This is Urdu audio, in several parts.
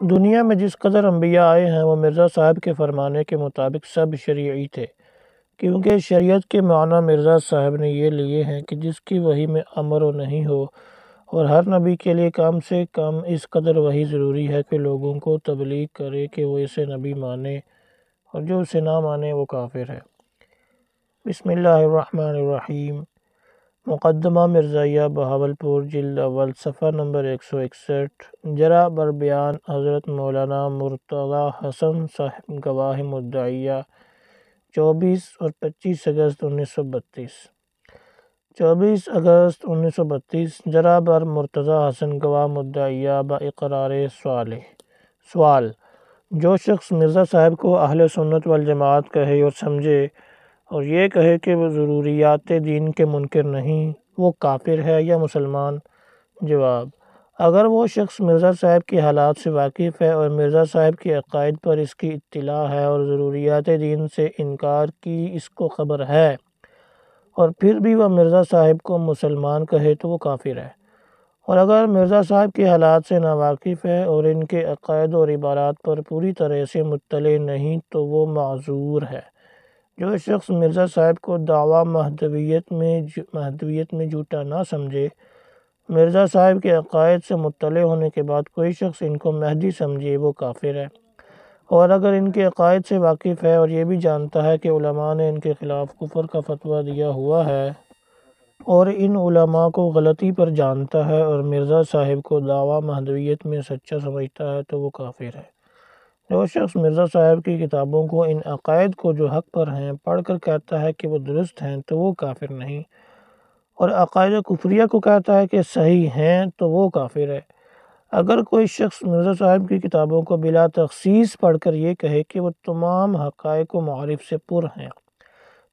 دنیا میں جس قدر انبیاء آئے ہیں وہ مرزا صاحب کے فرمانے کے مطابق سب شرعی تھے، کیونکہ شریعت کے معنی مرزا صاحب نے یہ لیے ہیں کہ جس کی وحی میں امر و نہیں ہو، اور ہر نبی کے لیے کم سے کم اس قدر وحی ضروری ہے کہ لوگوں کو تبلیغ کرے کہ وہ اسے نبی مانے، اور جو اسے نہ مانے وہ کافر ہے۔ بسم اللہ الرحمن الرحیم۔ مقدمہ مرزائیہ بہاولپور جلد اول صفحہ نمبر 161۔ جرا بر بیان حضرت مولانا مرتضی حسن صاحب گواہ مدعیہ 24 اور 25 اگست 1932۔ 24 اگست 1932 جرا بر مرتضی حسن گواہ مدعیہ با اقرار سوال: جو شخص مرزا صاحب کو اہل سنت والجماعت کہے اور سمجھے اور یہ کہے کہ وہ ضروریات دین کے منکر نہیں، وہ کافر ہے یا مسلمان؟ جواب: اگر وہ شخص مرزا صاحب کے حالات سے واقف ہے اور مرزا صاحب کے عقائد پر اس کی اطلاع ہے اور ضروریات دین سے انکار کی اس کو خبر ہے، اور پھر بھی وہ مرزا صاحب کو مسلمان کہے تو وہ کافر ہے، اور اگر مرزا صاحب کے حالات سے ناواقف ہے اور ان کے عقائد اور عبارات پر پوری طرح سے مطلع نہیں تو وہ معذور ہے۔ جو شخص مرزا صاحب کو دعویٰ مہدویت میں جھوٹا نہ سمجھے، مرزا صاحب کے عقائد سے مطلع ہونے کے بعد کوئی شخص ان کو مہدی سمجھے، وہ کافر ہے، اور اگر ان کے عقائد سے واقف ہے اور یہ بھی جانتا ہے کہ علماء نے ان کے خلاف کفر کا فتویٰ دیا ہوا ہے اور ان علماء کو غلطی پر جانتا ہے اور مرزا صاحب کو دعویٰ مہدویت میں سچا سمجھتا ہے تو وہ کافر ہے۔ جو شخص مرزا صاحب کی کتابوں کو، ان عقائد کو جو حق پر ہیں، پڑھ کر کہتا ہے کہ وہ درست ہیں تو وہ کافر نہیں، اور عقائد کفریہ کو کہتا ہے کہ صحیح ہیں تو وہ کافر ہے۔ اگر کوئی شخص مرزا صاحب کی کتابوں کو بلا تخصیص پڑھ کر یہ کہے کہ وہ تمام حقائق و معارف سے پر ہیں،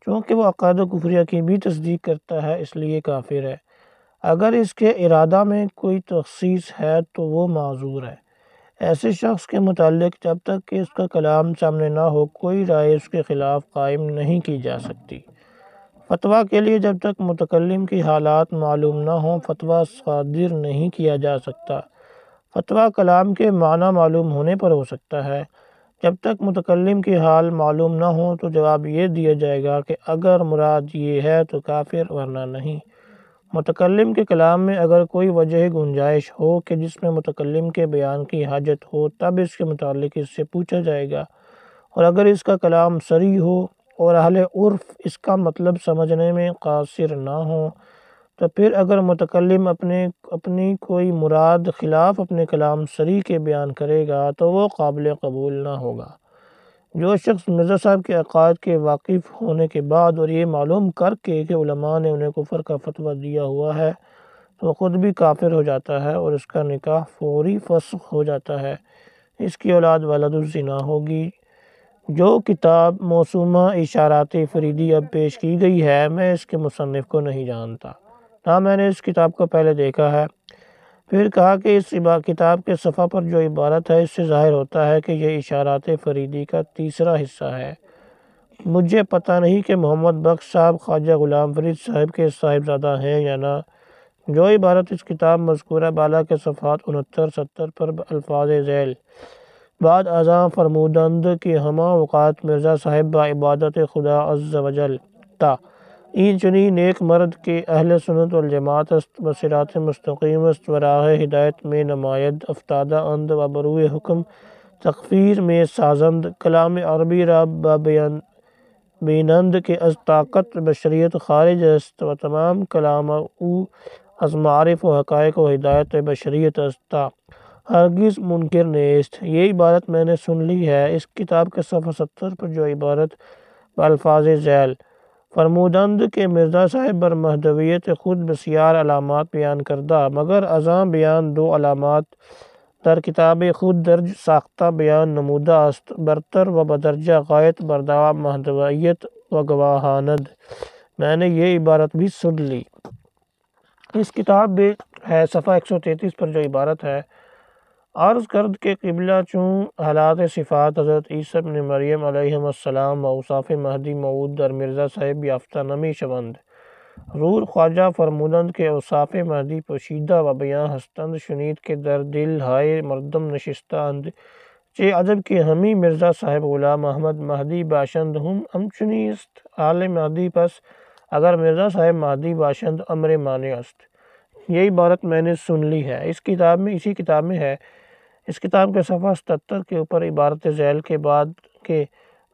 چونکہ وہ عقائد کفریہ کی بھی تصدیق کرتا ہے، اس لیے کافر ہے۔ اگر اس کے ارادہ میں کوئی تخصیص ہے تو وہ معذور ہے۔ ایسے شخص کے متعلق جب تک کہ اس کا کلام سامنے نہ ہو کوئی رائے اس کے خلاف قائم نہیں کی جا سکتی۔ فتویٰ کے لیے جب تک متکلم کی حالات معلوم نہ ہوں فتویٰ صادر نہیں کیا جا سکتا۔ فتویٰ کلام کے معنی معلوم ہونے پر ہو سکتا ہے۔ جب تک متکلم کی حال معلوم نہ ہو تو جواب یہ دیا جائے گا کہ اگر مراد یہ ہے تو کافر، ورنہ نہیں۔ متکلم کے کلام میں اگر کوئی وجہ گنجائش ہو کہ جس میں متکلم کے بیان کی حاجت ہو تب اس کے متعلق اس سے پوچھا جائے گا، اور اگر اس کا کلام صریح ہو اور اہل عرف اس کا مطلب سمجھنے میں قاصر نہ ہوں تو پھر اگر متکلم اپنی کوئی مراد خلاف اپنے کلام صریح کے بیان کرے گا تو وہ قابل قبول نہ ہوگا۔ جو شخص مرزا صاحب کے عقائد کے واقف ہونے کے بعد اور یہ معلوم کر کے کہ علماء نے انہیں کفر کا فتویٰ دیا ہوا ہے تو خود بھی کافر ہو جاتا ہے اور اس کا نکاح فوری فسخ ہو جاتا ہے، اس کی اولاد ولد الزنا ہوگی۔ جو کتاب موسومہ اشارات فریدی اب پیش کی گئی ہے، میں اس کے مصنف کو نہیں جانتا، نہ میں نے اس کتاب کو پہلے دیکھا ہے۔ پھر کہا کہ اس کتاب کے صفحہ پر جو عبارت ہے اس سے ظاہر ہوتا ہے کہ یہ اشارات فریدی کا تیسرا حصہ ہے۔ مجھے پتہ نہیں کہ محمد بخش صاحب خواجہ غلام فرید صاحب کے صاحبزادہ ہیں یا نہ۔ جو عبارت اس کتاب مذکورہ بالا کے صفحات 69-70 پر الفاظ ذیل: بعد ازاں فرمودند کہ ہمہ اوقات مرزا صاحب با عبادت خدا عز و جل تا این چنین نیک مرد کے اہل سنت والجماعت است و صراط مستقیم است و راہ ہدایت میں نماید افتادہ اند و بروئے حکم تکفیر میں سازند، کلام عربی را بینند کہ از طاقت بشریت خارج است و تمام کلام او از معارف و حقائق و ہدایت بشریت است تا ہرگز منکر نیست۔ یہ عبارت میں نے سن لی ہے۔ اس کتاب کے صفحہ 70 پر جو عبارت بالفاظ ذیل فرمودند کہ مرزا صاحب بر مہدویت خود بسیار علامات بیان کردہ، مگر ازاں بیان دو علامات در کتاب خود درج ساختہ بیان نمودہ است، برتر و بدرجہ غایت بر دعویٰ مہدویت و گواہاند۔ میں نے یہ عبارت بھی سن لی۔ اس کتاب میں ہے صفحہ 133 پر جو عبارت ہے: عرض کرد کہ قبلہ چوں حالات صفات حضرت عیسی ابن مریم علیہ السلام و اوصاف مہدی موعود در مرزا صاحب یافتہ نمی شوند، رور خواجہ فرمودند کے اوصاف مہدی پوشیدہ و بیاں ہستند، شنید کے در دل ہائے مردم نشستہ اند، چہ عجب کہ ہمی مرزا صاحب غلام احمد مہدی باشند ہم امچنی است۔ آل مہدی پس اگر مرزا صاحب مہدی باشند امر مانے است۔ یہ عبارت میں نے سن لی ہے، اسی کتاب میں ہے۔ اس کتاب کے صفحہ 77 کے اوپر عبارت ذیل کے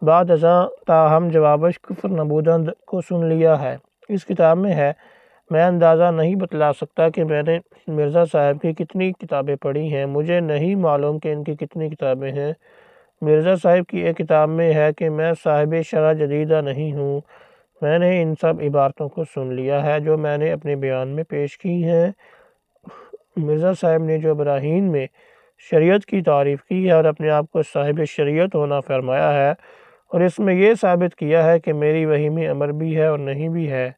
بعد ازاں تاہم جوابش کفر نبودند کو سن لیا ہے۔ اس کتاب میں ہے۔ میں اندازہ نہیں بتلا سکتا کہ میں نے مرزا صاحب کی کتنی کتابیں پڑھی ہیں، مجھے نہیں معلوم کہ ان کی کتنی کتابیں ہیں۔ مرزا صاحب کی ایک کتاب میں ہے کہ میں صاحب شرح جدیدہ نہیں ہوں۔ میں نے ان سب عبارتوں کو سن لیا ہے جو میں نے اپنے بیان میں پیش کی ہیں۔ مرزا صاحب نے جو براہین میں شریعت کی تعریف کی ہے اور اپنے آپ کو صاحب شریعت ہونا فرمایا ہے، اور اس میں یہ ثابت کیا ہے کہ میری وحی میں امر بھی ہے اور نہیں بھی ہے۔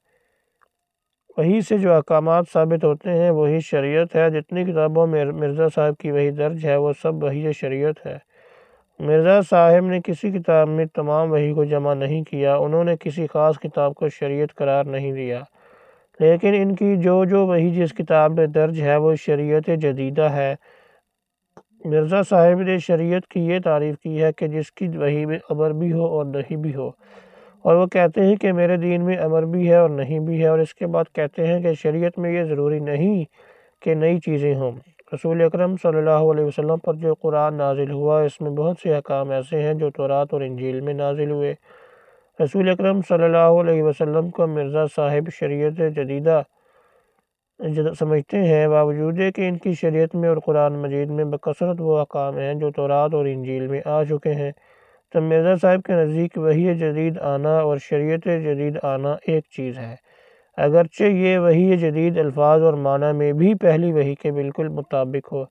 وحی سے جو احکامات ثابت ہوتے ہیں وہی شریعت ہے۔ جتنی کتابوں میں مرزا صاحب کی وحی درج ہے وہ سب وحی شریعت ہے۔ مرزا صاحب نے کسی کتاب میں تمام وحی کو جمع نہیں کیا، انہوں نے کسی خاص کتاب کو شریعت قرار نہیں دیا، لیکن ان کی جو وحی جس کتاب میں درج ہے وہ شریعت جدیدہ ہے۔ مرزا صاحب نے شریعت کی یہ تعریف کی ہے کہ جس کی وحی میں امر بھی ہو اور نہیں بھی ہو، اور وہ کہتے ہیں کہ میرے دین میں امر بھی ہے اور نہیں بھی ہے، اور اس کے بعد کہتے ہیں کہ شریعت میں یہ ضروری نہیں کہ نئی چیزیں ہوں۔ رسول اکرم صلی اللہ علیہ وسلم پر جو قرآن نازل ہوا اس میں بہت سے احکام ایسے ہیں جو تورات اور انجیل میں نازل ہوئے۔ رسول اکرم صلی اللہ علیہ وسلم کو مرزا صاحب شریعت جدیدہ سمجھتے ہیں، باوجود کہ ان کی شریعت میں اور قرآن مجید میں بکثرت وہ احکام ہیں جو تورات اور انجیل میں آ چکے ہیں۔ تو مرزا صاحب کے نزدیک وحی جدید آنا اور شریعت جدید آنا ایک چیز ہے، اگرچہ یہ وحی جدید الفاظ اور معنی میں بھی پہلی وحی کے بالکل مطابق ہو۔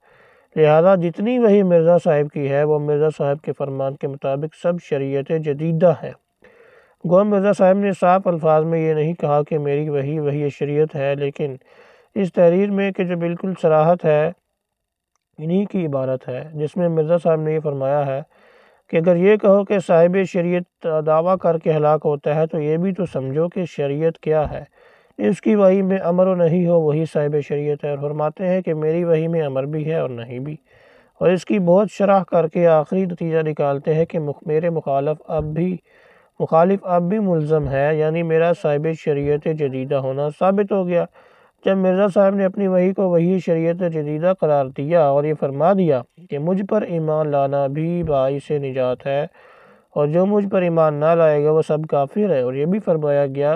لہذا جتنی وحی مرزا صاحب کی ہے وہ مرزا صاحب کے فرمان کے مطابق سب شریعت جدیدہ ہے۔ گو مرزا صاحب نے صاف الفاظ میں یہ نہیں کہا کہ میری وحی شریعت ہے، لیکن اس تحریر میں کہ جو بالکل صراحت ہے انہی کی عبارت ہے، جس میں مرزا صاحب نے یہ فرمایا ہے کہ اگر یہ کہو کہ صاحب شریعت دعویٰ کر کے ہلاک ہوتا ہے تو یہ بھی تو سمجھو کہ شریعت کیا ہے۔ اس کی وحی میں امر و نہیں ہو وہی صاحب شریعت ہے، اور فرماتے ہیں کہ میری وحی میں امر بھی ہے اور نہیں بھی، اور اس کی بہت شرح کر کے آخری نتیجہ نکالتے ہیں کہ میرے مخالف اب بھی ملزم ہے، یعنی میرا صاحب شریعت جدیدہ ہونا ثابت ہو گیا۔ جب مرزا صاحب نے اپنی وحی کو وحی شریعت جدیدہ قرار دیا اور یہ فرما دیا کہ مجھ پر ایمان لانا بھی باعث نجات ہے، اور جو مجھ پر ایمان نہ لائے گا وہ سب کافر ہے، اور یہ بھی فرمایا گیا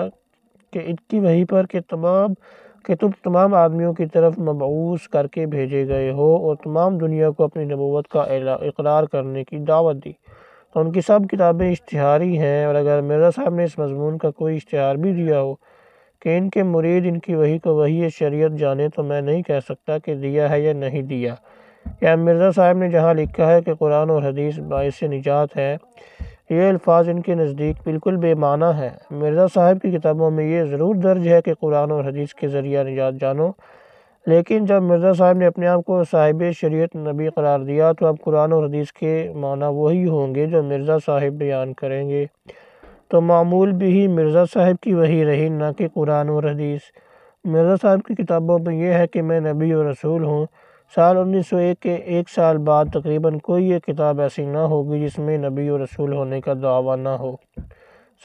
کہ ان کی وحی پر کہ تم تمام آدمیوں کی طرف مبعوث کر کے بھیجے گئے ہو اور تمام دنیا کو اپنی نبوت کا اقرار کرنے کی دعوت دی، تو ان کی سب کتابیں اشتہاری ہیں، اور اگر مرزا صاحب نے اس مضمون کا کوئی اشتہار بھی دیا ہو کہ ان کے مرید ان کی وحی کو وحی شریعت جانے تو میں نہیں کہہ سکتا کہ دیا ہے یا نہیں دیا۔ یا مرزا صاحب نے جہاں لکھا ہے کہ قرآن اور حدیث باعث نجات ہے، یہ الفاظ ان کے نزدیک بالکل بے معنی ہے۔ مرزا صاحب کی کتابوں میں یہ ضرور درج ہے کہ قرآن اور حدیث کے ذریعہ نجات جانو، لیکن جب مرزا صاحب نے اپنے آپ کو صاحب شریعت نبی قرار دیا تو اب قرآن اور حدیث کے معنی وہی ہوں گے جو مرزا صاحب بیان کریں گے، تو معمول بھی مرزا صاحب کی وحی رہی نہ کہ قرآن اور حدیث۔ مرزا صاحب کی کتابوں میں یہ ہے کہ میں نبی اور رسول ہوں۔ سال 1901 کے ایک سال بعد تقریباً کوئی ایک کتاب ایسی نہ ہوگی جس میں نبی اور رسول ہونے کا دعویٰ نہ ہو۔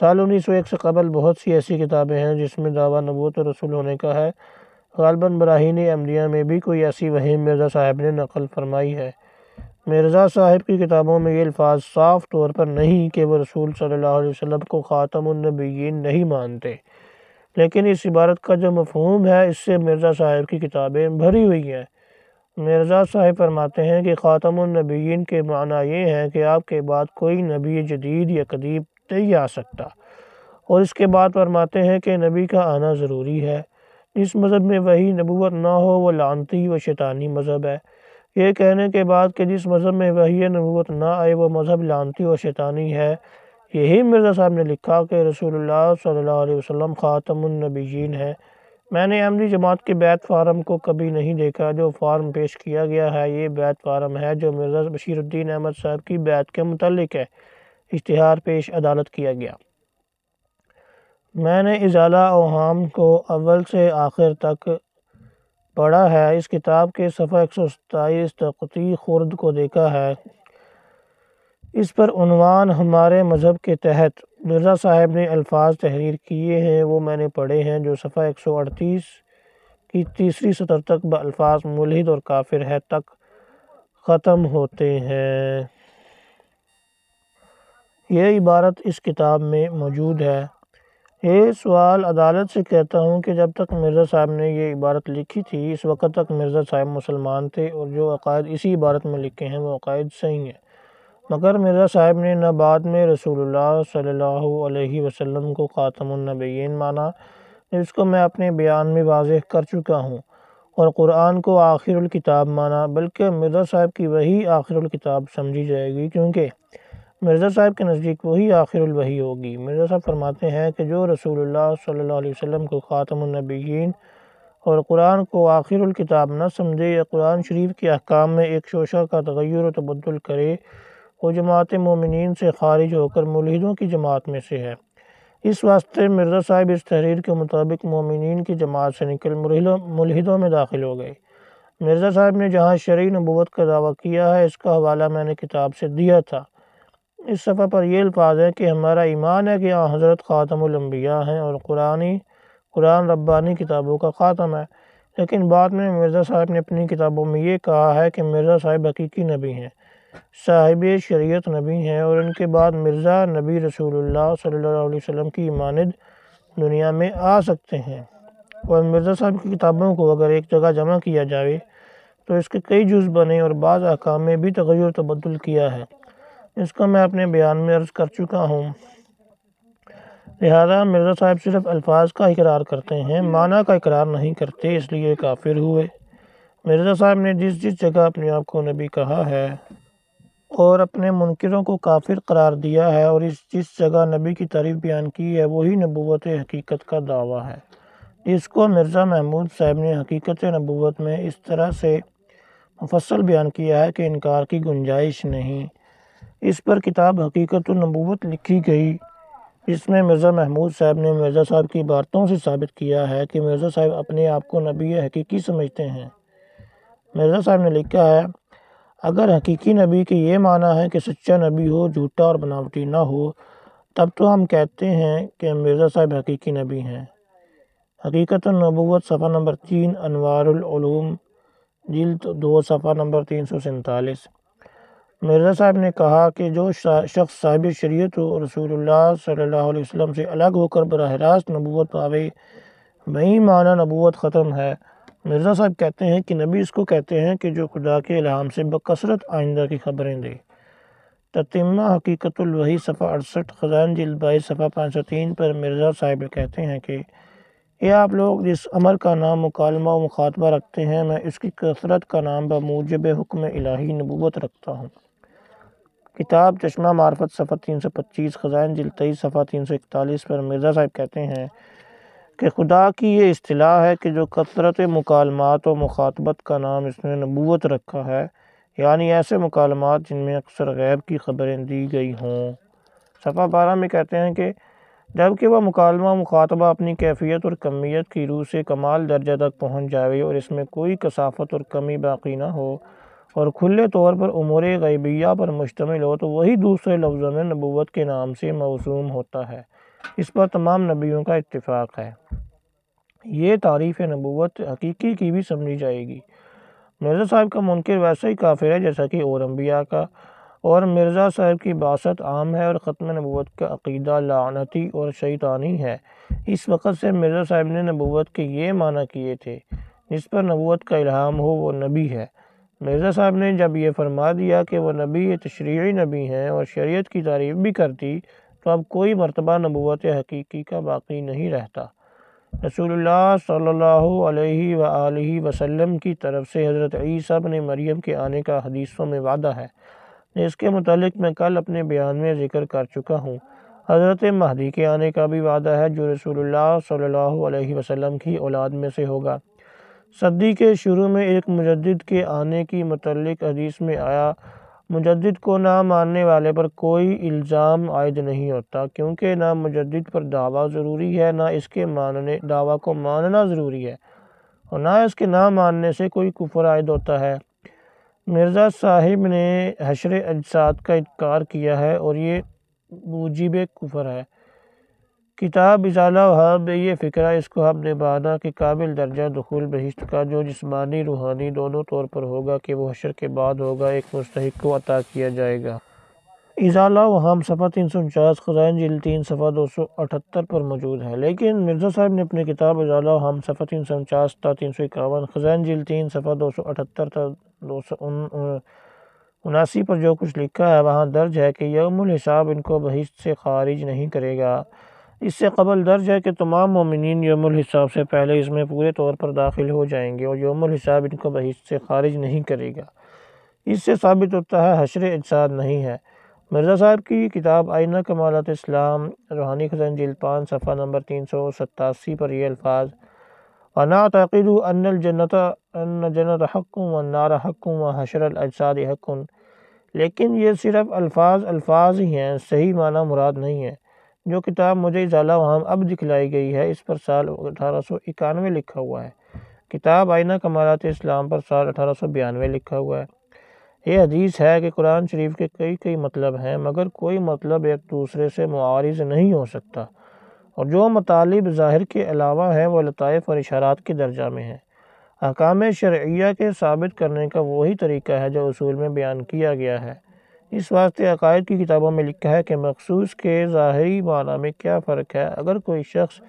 سال 1901 سے قبل بہت سی ایسی کتابیں ہیں جس میں دعویٰ نبوت اور رسول ہونے کا ہے۔ غالباً براہین احمدیہ میں بھی کوئی ایسی وحی مرزا صاحب نے نقل فرمائی ہے۔ مرزا صاحب کی کتابوں میں یہ الفاظ صاف طور پر نہیں کہ وہ رسول صلی اللہ علیہ وسلم کو خاتم النبیین نہیں مانتے، لیکن اس عبارت کا جو مفہوم ہے اس سے مرزا صاحب کی کتابیں بھری ہوئی ہیں۔ مرزا صاحب فرماتے ہیں کہ خاتم النبیین کے معنی یہ ہے کہ آپ کے بعد کوئی نبی جدید یا قدیم نہیں آ سکتا، اور اس کے بعد فرماتے ہیں کہ نبی کا آنا ضروری ہے۔ جس مذہب میں وحی نبوت نہ ہو وہ لعنتی و شیطانی مذہب ہے۔ یہ کہنے کے بعد کہ جس مذہب میں وحی نبوت نہ آئے وہ مذہب لعنتی و شیطانی ہے، یہی مرزا صاحب نے لکھا کہ رسول اللہ صلی اللہ علیہ وسلم خاتم النبیین ہے۔ میں نے احمدی جماعت کے بیعت فارم کو کبھی نہیں دیکھا۔ جو فارم پیش کیا گیا ہے یہ بیعت فارم ہے جو مرزا بشیر الدین احمد صاحب کی بیعت کے متعلق ہے۔ اشتہار پیش عدالت کیا گیا۔ میں نے ازالہ اوہام کو اول سے آخر تک پڑھا ہے۔ اس کتاب کے صفحہ 127 تقطیع خرد کو دیکھا ہے۔ اس پر عنوان ہمارے مذہب کے تحت مرزا صاحب نے الفاظ تحریر کیے ہیں وہ میں نے پڑھے ہیں، جو صفحہ 138 کی تیسری سطر تک بالفاظ ملحد اور کافر ہے تک ختم ہوتے ہیں۔ یہ عبارت اس کتاب میں موجود ہے۔ یہ سوال عدالت سے کہتا ہوں کہ جب تک مرزا صاحب نے یہ عبارت لکھی تھی اس وقت تک مرزا صاحب مسلمان تھے اور جو عقائد اسی عبارت میں لکھے ہیں وہ عقائد صحیح ہیں، مگر مرزا صاحب نے نہ بعد میں رسول اللہ صلی اللہ علیہ وسلم کو خاتم النبیین مانا، جس کو میں اپنے بیان میں واضح کر چکا ہوں، اور قرآن کو آخر الکتاب مانا، بلکہ مرزا صاحب کی وحی آخر الکتاب سمجھی جائے گی، کیونکہ مرزا صاحب کے نزدیک وہی آخر الوحی ہوگی۔ مرزا صاحب فرماتے ہیں کہ جو رسول اللہ صلی اللہ علیہ وسلم کو خاتم النبیین اور قرآن کو آخر الکتاب نہ سمجھے یا قرآن شریف کے احکام میں ایک شوشہ کا تغیر و تبدل کرے، وہ جماعت مومنین سے خارج ہو کر ملحدوں کی جماعت میں سے ہے۔ اس واسطے مرزا صاحب اس تحریر کے مطابق مومنین کی جماعت سے نکل ملحدوں میں داخل ہو گئے۔ مرزا صاحب نے جہاں شرعی نبوت کا دعویٰ کیا ہے اس کا حوالہ میں نے کتاب سے دیا تھا۔ اس صفحہ پر یہ الفاظ ہیں کہ ہمارا ایمان ہے کہ حضرت خاتم الانبیاء ہیں اور قرآن ربانی کتابوں کا خاتم ہے، لیکن بعد میں مرزا صاحب نے اپنی کتابوں میں یہ کہا ہے کہ مرزا صاحب حقیقی نبی ہیں، صاحب شریعت نبی ہیں، اور ان کے بعد مرزا نبی رسول اللہ صلی اللہ علیہ وسلم کی مانند دنیا میں آ سکتے ہیں۔ اور مرزا صاحب کی کتابوں کو اگر ایک جگہ جمع کیا جائے تو اس کے کئی جز بنے اور بعض احکام میں بھی تغیر و تبدل کیا ہے، اس کو میں اپنے بیان میں عرض کر چکا ہوں۔ لہذا مرزا صاحب صرف الفاظ کا اقرار کرتے ہیں، معنی کا اقرار نہیں کرتے، اس لیے کافر ہوئے۔ مرزا صاحب نے جس جس جگہ اپنے آپ کو نبی کہا ہے اور اپنے منکروں کو کافر قرار دیا ہے اور جس جگہ نبی کی تعریف بیان کی ہے وہی نبوت حقیقت کا دعویٰ ہے، جس کو مرزا محمود صاحب نے حقیقت نبوت میں اس طرح سے مفصل بیان کیا ہے کہ انکار کی گنجائش نہیں۔ اس پر کتاب حقیقت النبوت لکھی گئی، جس میں مرزا محمود صاحب نے مرزا صاحب کی باتوں سے ثابت کیا ہے کہ مرزا صاحب اپنے آپ کو نبی حقیقی سمجھتے ہیں۔ مرزا صاحب نے لکھا ہے، اگر حقیقی نبی کے یہ معنی ہے کہ سچا نبی ہو، جھوٹا اور بناوٹی نہ ہو، تب تو ہم کہتے ہیں کہ مرزا صاحب حقیقی نبی ہیں۔ حقیقت النبوت صفحہ نمبر 3، انوار العلوم جلد 2 صفحہ نمبر 347۔ مرزا صاحب نے کہا کہ جو شخص صاحب شریعت ہو، رسول اللہ صلی اللہ علیہ وسلم سے الگ ہو کر براہ راست نبوت پاوے، وہی معنی نبوت ختم ہے۔ مرزا صاحب کہتے ہیں کہ نبی اس کو کہتے ہیں کہ جو خدا کے الہام سے بکثرت آئندہ کی خبریں دے۔ تتمہ حقیقت الوحی صفحہ 68، خزائن جلد 22 صفحہ 503 پر مرزا صاحب کہتے ہیں کہ یہ آپ لوگ جس امر کا نام مکالمہ و مخاطبہ رکھتے ہیں، میں اس کی کثرت کا نام بموجب حکم الہی نبوت رکھتا ہوں۔ کتاب چشمہ معرفت صفحہ 325، خزائن جلد 23 صفحہ 341 پر مرزا صاحب کہتے ہیں کہ خدا کی یہ اصطلاح ہے کہ جو کثرت مکالمات و مخاطبت کا نام اس نے نبوت رکھا ہے، یعنی ایسے مکالمات جن میں اکثر غیب کی خبریں دی گئی ہوں۔ صفحہ 12 میں کہتے ہیں کہ جبکہ وہ مکالمہ و مخاطبہ اپنی کیفیت اور کمیت کی روح سے کمال درجہ تک پہنچ جاوے اور اس میں کوئی کثافت اور کمی باقی نہ ہو اور کھلے طور پر امور غیبیہ پر مشتمل ہو، تو وہی دوسرے لفظوں میں نبوت کے نام سے موسوم ہوتا ہے۔ اس پر تمام نبیوں کا اتفاق ہے۔ یہ تعریف نبوت حقیقی کی بھی سمجھی جائے گی۔ مرزا صاحب کا منکر ویسا ہی کافر ہے جیسا کہ اور انبیاء کا، اور مرزا صاحب کی بعثت عام ہے اور ختم نبوت کا عقیدہ لعنتی اور شیطانی ہے۔ اس وقت سے مرزا صاحب نے نبوت کے یہ معنی کیے تھے، جس پر نبوت کا الہام ہو وہ نبی ہے۔ مرزا صاحب نے جب یہ فرما دیا کہ وہ نبی تشریعی نبی ہیں اور شریعت کی تعریف بھی کرتی، تو اب کوئی مرتبہ نبوت حقیقی کا باقی نہیں رہتا۔ رسول اللہ صلی اللہ علیہ وآلہ وسلم کی طرف سے حضرت عیسیٰ ابن مریم کے آنے کا حدیثوں میں وعدہ ہے، جس کے متعلق میں کل اپنے بیان میں ذکر کر چکا ہوں۔ حضرت مہدی کے آنے کا بھی وعدہ ہے، جو رسول اللہ صلی اللہ علیہ وسلم کی اولاد میں سے ہوگا۔ صدی کے شروع میں ایک مجدد کے آنے کی متعلق حدیث میں آیا، مجدد کو نہ ماننے والے پر کوئی الزام عائد نہیں ہوتا، کیونکہ نہ مجدد پر دعویٰ ضروری ہے، نہ اس کے دعویٰ کو ماننا ضروری ہے، اور نہ اس کے نہ ماننے سے کوئی کفر عائد ہوتا ہے۔ مرزا صاحب نے حشر اجساد کا انکار کیا ہے اور یہ موجب کفر ہے۔ کتاب ازالہ وہاب میں یہ فکرہ اس کو ہم نے مانا کہ کامل درجہ دخول بہشت کا جو جسمانی روحانی دونوں طور پر ہوگا کہ وہ حشر کے بعد ہوگا، ایک مستحق کو عطا کیا جائے گا۔ ازالہ وہام صفحہ 349، خزائن جلد 3 صفحہ 278 پر موجود ہے، لیکن مرزا صاحب نے اپنی کتاب ازالہ وہام صفحہ 349 تا 351، خزائن جلد 3 صفحہ 278 تا 279 پر جو کچھ لکھا ہے وہاں درج ہے کہ یوم الحساب ان کو بہشت سے خارج نہیں کرے گا۔ اس سے قبل درج ہے کہ تمام مومنین یوم الحساب سے پہلے اس میں پورے طور پر داخل ہو جائیں گے اور یوم الحساب ان کو بہشت سے خارج نہیں کرے گا۔ اس سے ثابت ہوتا ہے حشر اجساد نہیں ہے۔ مرزا صاحب کی کتاب آئینہ کمالات اسلام روحانی خزائن جلد 5 صفحہ نمبر 387 پر یہ الفاظ وَنَا اعْتَقِدُ أَنَّ الْجَنَّةَ حَقٌّ وَالنَّارَ حَقٌّ وَحَشْرَ الْأَجْسَادِ حَقٌّ، لیکن یہ صرف الفاظ ہی ہیں، صحیح معنی مراد نہیں ہے۔ جو کتاب مجھے ازالہ وہام اب دکھلائی گئی ہے اس پر سال 1891 لکھا ہوا ہے، کتاب آئینہ کمالات اسلام پر سال 1892 لکھا ہوا ہے۔ یہ حدیث ہے کہ قرآن شریف کے کئی مطلب ہیں مگر کوئی مطلب ایک دوسرے سے معارض نہیں ہو سکتا، اور جو مطالب ظاہر کے علاوہ ہیں وہ لطائف اور اشارات کے درجہ میں ہیں۔ احکام شرعیہ کے ثابت کرنے کا وہی طریقہ ہے جو اصول میں بیان کیا گیا ہے۔ اس واسطے عقائد کی کتابوں میں لکھا ہے کہ مخصوص کے ظاہری معنی میں کیا فرق ہے۔ اگر کوئی شخص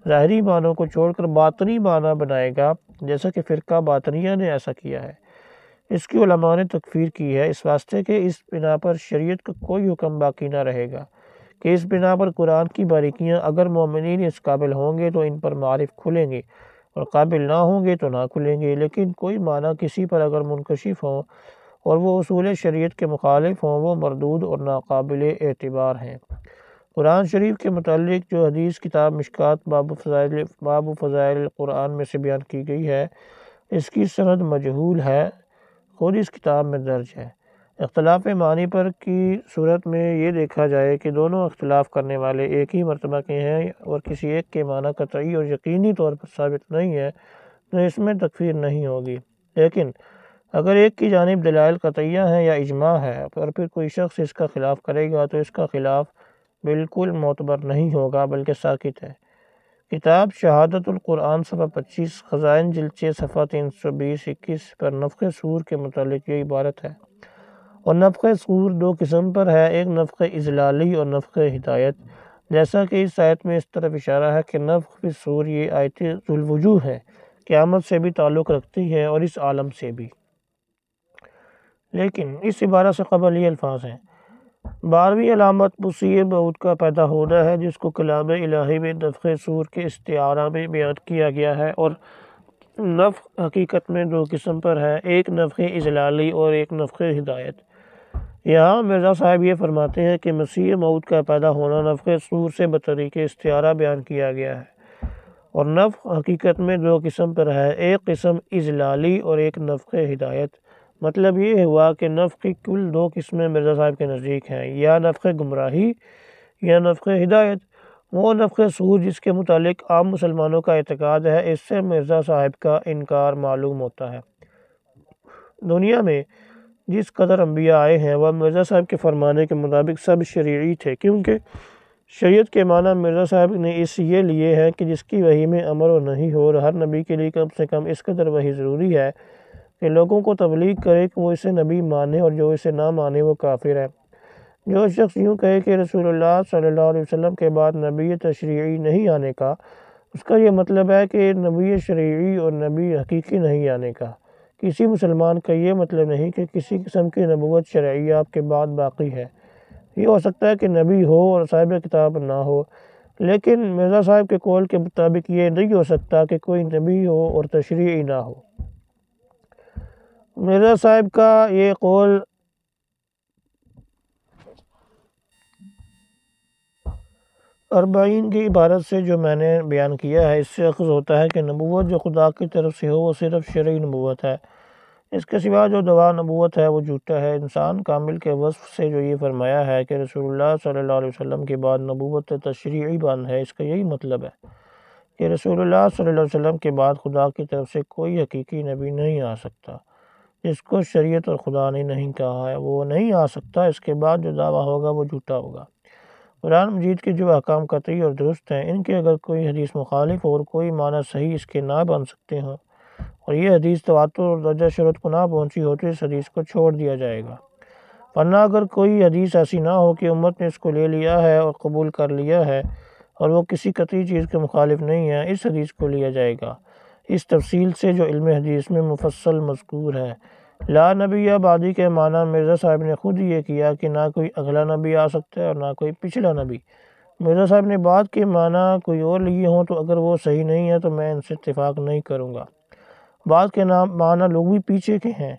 ظاہری معنوں کو چھوڑ کر باطنی معنی بنائے گا، جیسا کہ فرقہ باطنیہ نے ایسا کیا ہے، اس کی علماء نے تکفیر کی ہے، اس واسطے کہ اس بنا پر شریعت کا کوئی حکم باقی نہ رہے گا کہ اس بنا پر قرآن کی باریکیاں اگر مومنین اس قابل ہوں گے تو ان پر معارف کھلیں گے اور قابل نہ ہوں گے تو نہ کھلیں گے، لیکن کوئی معنی کسی پر اگر منکشف ہوں اور وہ اصول شریعت کے مخالف ہوں وہ مردود اور ناقابل اعتبار ہیں۔ قرآن شریف کے متعلق جو حدیث کتاب مشکات باب فضائل القرآن میں سے بیان کی گئی ہے، اس کی سند مجہول ہے، خود اس کتاب میں درج ہے۔ اختلاف معنی پر کی صورت میں یہ دیکھا جائے کہ دونوں اختلاف کرنے والے ایک ہی مرتبہ کے ہیں اور کسی ایک کے معنی قطعی اور یقینی طور پر ثابت نہیں ہے تو اس میں تکفیر نہیں ہوگی، لیکن اگر ایک کی جانب دلائل قطعیہ ہیں یا اجماع ہے اور پھر کوئی شخص اس کا خلاف کرے گا تو اس کا خلاف بالکل معتبر نہیں ہوگا بلکہ ساکت ہے۔ کتاب شہادت القرآن صفحہ 25، خزائن جلد 6 صفحہ 320-21 پر نفخ صور کے متعلق یہ عبارت ہے، اور نفخ صور دو قسم پر ہے، ایک نفخ اذلالی اور نفخ ہدایت، جیسا کہ اس آیت میں اس طرف اشارہ ہے کہ نفخ صور یہ آیت ذو الوجوہ ہے، قیامت سے بھی تعلق رکھتی ہے اور اس عالم سے بھی، لیکن اس عبارت سے قبل یہ الفاظ ہیں: 12ویں علامت مسیح موعود کا پیدا ہونا ہے، جس کو کلام الہی میں نفخ صور کے استعارہ میں بیان کیا گیا ہے، اور نفخ حقیقت میں دو قسم پر ہے، ایک نفخ اذلالی اور ایک نفخ ہدایت۔ یہاں مرزا صاحب یہ فرماتے ہیں کہ مسیح موعود کا پیدا ہونا نفخ صور سے بطریق استعارہ بیان کیا گیا ہے، اور نفخ حقیقت میں دو قسم پر ہے، ایک قسم اذلالی اور ایک نفخ ہدایت۔ مطلب یہ ہوا کہ نفخ کی کل دو قسمیں مرزا صاحب کے نزدیک ہیں، یا نفخ گمراہی یا نفخ ہدایت۔ وہ نفخ صور جس کے متعلق عام مسلمانوں کا اعتقاد ہے، اس سے مرزا صاحب کا انکار معلوم ہوتا ہے۔ دنیا میں جس قدر انبیاء آئے ہیں وہ مرزا صاحب کے فرمانے کے مطابق سب شرعی تھے، کیونکہ شریعت کے معنی مرزا صاحب نے اس یہ لیے ہیں کہ جس کی وحی میں امر و نہی ہو، اور ہر نبی کے لیے کم سے کم اس قدر وحی ضروری ہے کہ لوگوں کو تبلیغ کرے کہ وہ اسے نبی مانے اور جو اسے نہ مانے وہ کافر ہے۔ جو شخص یوں کہے کہ رسول اللہ صلی اللہ علیہ وسلم کے بعد نبی تشریعی نہیں آنے کا، اس کا یہ مطلب ہے کہ نبی شرعی اور نبی حقیقی نہیں آنے کا۔ کسی مسلمان کا یہ مطلب نہیں کہ کسی قسم کی نبوت شرعی آپ کے بعد باقی ہے۔ یہ ہو سکتا ہے کہ نبی ہو اور صاحب کتاب نہ ہو، لیکن مرزا صاحب کے قول کے مطابق یہ نہیں ہو سکتا کہ کوئی نبی ہو اور تشریعی نہ ہو۔ مرزا صاحب کا یہ قول اربعین کی عبارت سے جو میں نے بیان کیا ہے، اس سے اخذ ہوتا ہے کہ نبوت جو خدا کی طرف سے ہو وہ صرف شرعی نبوت ہے، اس کے سوا جو دعویٰ نبوت ہے وہ جھوٹا ہے۔ انسان کامل کے وصف سے جو یہ فرمایا ہے کہ رسول اللہ صلی اللہ علیہ وسلم کے بعد نبوت تشریعی بند ہے، اس کا یہی مطلب ہے کہ رسول اللہ صلی اللہ علیہ وسلم کے بعد خدا کی طرف سے کوئی حقیقی نبی نہیں آ سکتا۔ جس کو شریعت اور خدا نے نہیں کہا ہے وہ نہیں آ سکتا۔ اس کے بعد جو دعویٰ ہوگا وہ جھوٹا ہوگا۔ قرآن مجید کے جو احکام قطعی اور درست ہیں، ان کے اگر کوئی حدیث مخالف اور کوئی معنی صحیح اس کے نہ بن سکتے ہوں اور یہ حدیث تواتر اور درجہ شہرت کو نہ پہنچی ہو تو اس حدیث کو چھوڑ دیا جائے گا، ورنہ اگر کوئی حدیث ایسی نہ ہو کہ امت نے اس کو لے لیا ہے اور قبول کر لیا ہے اور وہ کسی قطعی چیز کے مخالف نہیں ہے، اس حدیث کو لیا جائے گا، اس تفصیل سے جو علم حدیث میں مفصل مذکور ہے۔ لا نبی بعدی کے معنی مرزا صاحب نے خود یہ کیا کہ نہ کوئی اگلا نبی آ سکتا ہے اور نہ کوئی پچھلا نبی۔ مرزا صاحب نے بعد کے معنی کوئی اور لیے ہوں تو اگر وہ صحیح نہیں ہے تو میں ان سے اتفاق نہیں کروں گا۔ بعد کے معنی لوگ بھی پیچھے کے ہیں۔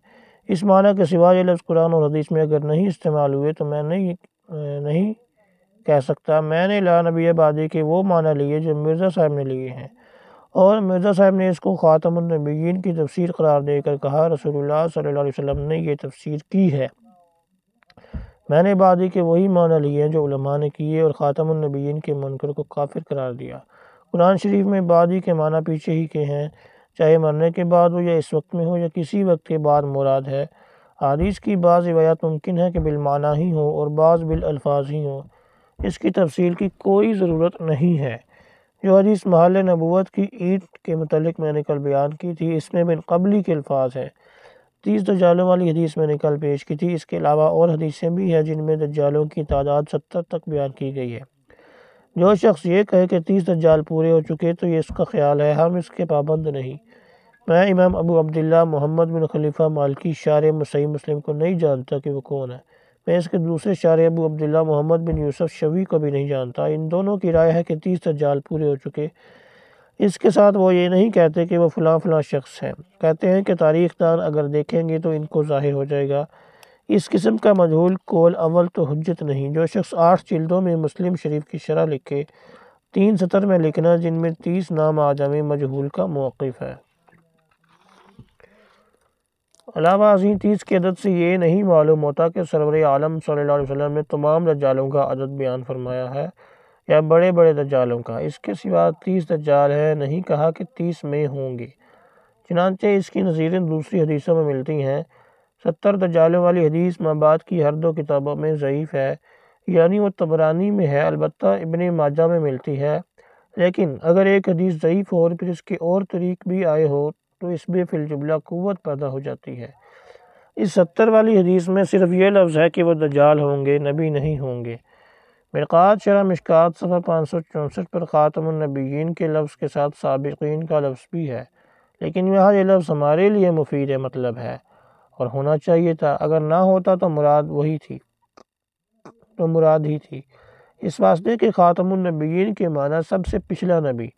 اس معنی کے سوا یہ لفظ قرآن اور حدیث میں اگر نہیں استعمال ہوئے تو میں نہیں کہہ سکتا میں نے لا نبی بعدی کے وہ معنی لیے جو مرزا صاحب نے لیے ہیں، اور مرزا صاحب نے اس کو خاتم النبیین کی تفسیر قرار دے کر کہا رسول اللہ صلی اللہ علیہ وسلم نے یہ تفسیر کی ہے۔ میں نے بعدی کے وہی معنی لیے ہیں جو علماء نے کیے اور خاتم النبیین کے منکر کو کافر قرار دیا۔ قرآن شریف میں بعدی کے معنی پیچھے ہی کے ہیں، چاہے مرنے کے بعد ہو یا اس وقت میں ہو یا کسی وقت کے بعد مراد ہے۔ حدیث کی بعض روایات ممکن ہے کہ بالمعنی ہی ہوں اور بعض بالالفاظ ہی ہوں، اس کی تفصیل کی کوئی ضرورت نہیں ہے۔ جو حدیث محل نبوت کی اینٹ کے متعلق میں نے کل بیان کی تھی، اس میں من قبلی کے الفاظ ہیں۔ 30 دجالوں والی حدیث میں نے کل پیش کی تھی۔ اس کے علاوہ اور حدیثیں بھی ہیں جن میں دجالوں کی تعداد 70 تک بیان کی گئی ہے۔ جو شخص یہ کہے کہ 30 دجال پورے ہو چکے تو یہ اس کا خیال ہے، ہم اس کے پابند نہیں۔ میں امام ابو عبداللہ محمد بن خلیفہ مالکی شارح صحیح مسلم کو نہیں جانتا کہ وہ کون ہے۔ میں اس کے دوسرے شارح ابو عبداللہ محمد بن یوسف شوی کو بھی نہیں جانتا۔ ان دونوں کی رائے ہے کہ 30 دجال پورے ہو چکے۔ اس کے ساتھ وہ یہ نہیں کہتے کہ وہ فلاں فلاں شخص ہیں، کہتے ہیں کہ تاریخ دان اگر دیکھیں گے تو ان کو ظاہر ہو جائے گا۔ اس قسم کا مجہول قول اول تو حجت نہیں۔ جو شخص 8 جلدوں میں مسلم شریف کی شرح لکھے، 3 سطر میں لکھنا جن میں 30 نام اعجمی مجہول کا موقف ہے۔ علاوہ ازیں 30 کی عدد سے یہ نہیں معلوم ہوتا کہ سرور عالم صلی اللہ علیہ وسلم نے تمام دجالوں کا عدد بیان فرمایا ہے یا بڑے بڑے دجالوں کا۔ اس کے سوا 30 دجال ہے، نہیں کہا کہ 30 میں ہوں گے۔ چنانچہ اس کی نظیریں دوسری حدیثوں میں ملتی ہیں۔ 70 دجالوں والی حدیث مابعد کی ہر 2 کتابوں میں ضعیف ہے، یعنی وہ طبرانی میں ہے، البتہ ابن ماجہ میں ملتی ہے۔ لیکن اگر ایک حدیث ضعیف ہو اور پھر اس کے اور طریق بھی آئے ہو تو اس میں فی الجملہ قوت پیدا ہو جاتی ہے۔ اس 70 والی حدیث میں صرف یہ لفظ ہے کہ وہ دجال ہوں گے، نبی نہیں ہوں گے۔ مرقات شرح مشکات صفحہ 564 پر خاتم النبیین کے لفظ کے ساتھ سابقین کا لفظ بھی ہے، لیکن یہاں یہ لفظ ہمارے لیے مفید مطلب ہے اور ہونا چاہیے تھا۔ اگر نہ ہوتا تو مراد ہی تھی، اس واسطے کہ خاتم النبیین کے معنی سب سے پچھلا نبی۔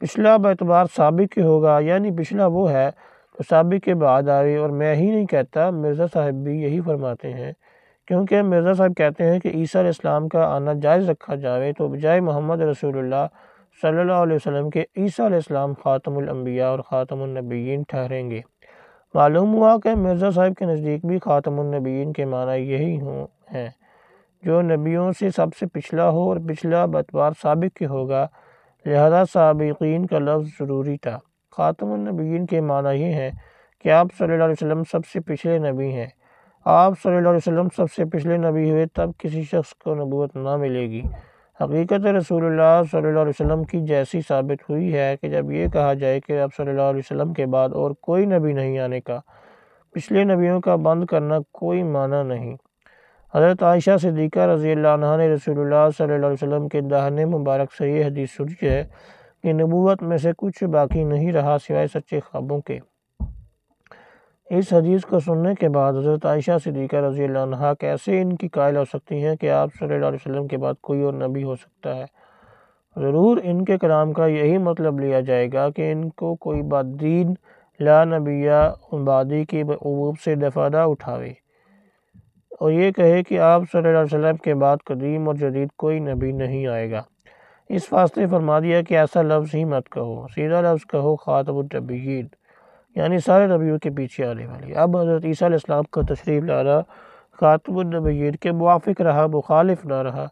پچھلا باعتبار سابق کے ہوگا، یعنی پچھلا وہ ہے تو سابق کے بعد آئے، اور میں ہی نہیں کہتا، مرزا صاحب بھی یہی فرماتے ہیں۔ کیونکہ مرزا صاحب کہتے ہیں کہ عیسیٰ علیہ السلام کا آنا جائز رکھا جاوے تو بجائے محمد رسول اللہ صلی اللہ علیہ وسلم کے عیسیٰ علیہ السلام خاتم الانبیاء اور خاتم النبیین ٹھہریں گے۔ معلوم ہوا کہ مرزا صاحب کے نزدیک بھی خاتم النبیین کے معنی یہی ہیں، جو نبیوں سے سب سے پچھلا ہو اور پچھلا باعتبار سابق کے ہوگا، لہذا سابقین کا لفظ ضروری تھا۔ خاتم النبیین کے معنی یہ ہیں کہ آپ صلی اللہ علیہ وسلم سب سے پچھلے نبی ہیں۔ آپ صلی اللہ علیہ وسلم سب سے پچھلے نبی ہوئے تب کسی شخص کو نبوت نہ ملے گی۔ حقیقت رسول اللہ صلی اللہ علیہ وسلم کی جیسی ثابت ہوئی ہے کہ جب یہ کہا جائے کہ اب صلی اللہ علیہ وسلم کے بعد اور کوئی نبی نہیں آنے کا، پچھلے نبیوں کا بند کرنا کوئی معنی نہیں۔ حضرت عائشہ صدیقہ رضی اللہ عنہا نے رسول اللہ صلی اللہ علیہ وسلم کے داہنے مبارک سے یہ حدیث سنی ہے کہ نبوت میں سے کچھ باقی نہیں رہا سوائے سچے خوابوں کے۔ اس حدیث کو سننے کے بعد حضرت عائشہ صدیقہ رضی اللہ عنہا کیسے ان کی قائل ہو سکتی ہیں کہ آپ صلی اللہ علیہ وسلم کے بعد کوئی اور نبی ہو سکتا ہے؟ ضرور ان کے کلام کا یہی مطلب لیا جائے گا کہ ان کو کوئی بدین لا نبیہ بعدی کے عبوب سے دفعہ اٹھاوے اور یہ کہے کہ آپ صلی اللہ علیہ وسلم کے بعد قدیم اور جدید کوئی نبی نہیں آئے گا۔ اس واسطے فرما دیا کہ ایسا لفظ ہی مت کہو، سیدھا لفظ کہو خاتم النبیین۔ یعنی سارے نبیوں کے پیچھے آنے والی۔ اب حضرت عیسیٰ علیہ السلام کا تشریف لانا خاتم النبیین کے موافق رہا، مخالف نہ رہا۔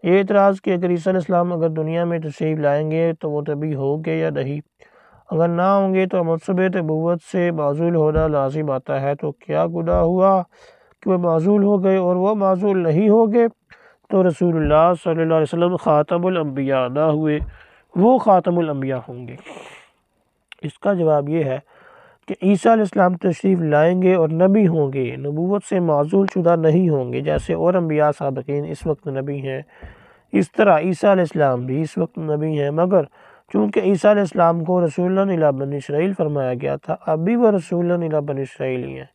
یہ اعتراض کہ اگر عیسیٰ علیہ السلام اگر دنیا میں تشریف لائیں گے تو وہ نبی ہوں گے یا نہیں، اگر نہ ہوں گے تو منصب نبوت سے معزول ہونا لازم آتا ہے، تو کیا گناہ ہوا کہ وہ معزول ہو گئے؟ اور وہ معزول نہیں ہو گئے تو رسول اللہ صلی اللہ علیہ وسلم خاتم الانبیاء نہ ہوئے، وہ خاتم الانبیاء ہوں گے۔ اس کا جواب یہ ہے کہ عیسیٰ علیہ السلام تشریف لائیں گے اور نبی ہوں گے، نبوت سے معزول شدہ نہیں ہوں گے۔ جیسے اور انبیاء سابقین اس وقت نبی ہیں، اس طرح عیسیٰ علیہ السلام بھی اس وقت نبی ہیں، مگر چونکہ عیسیٰ علیہ السلام کو رسول الی بنی اسرائیل فرمایا گیا تھا، اب بھی وہ رسول الی بنی اسرائیل ہی ہیں۔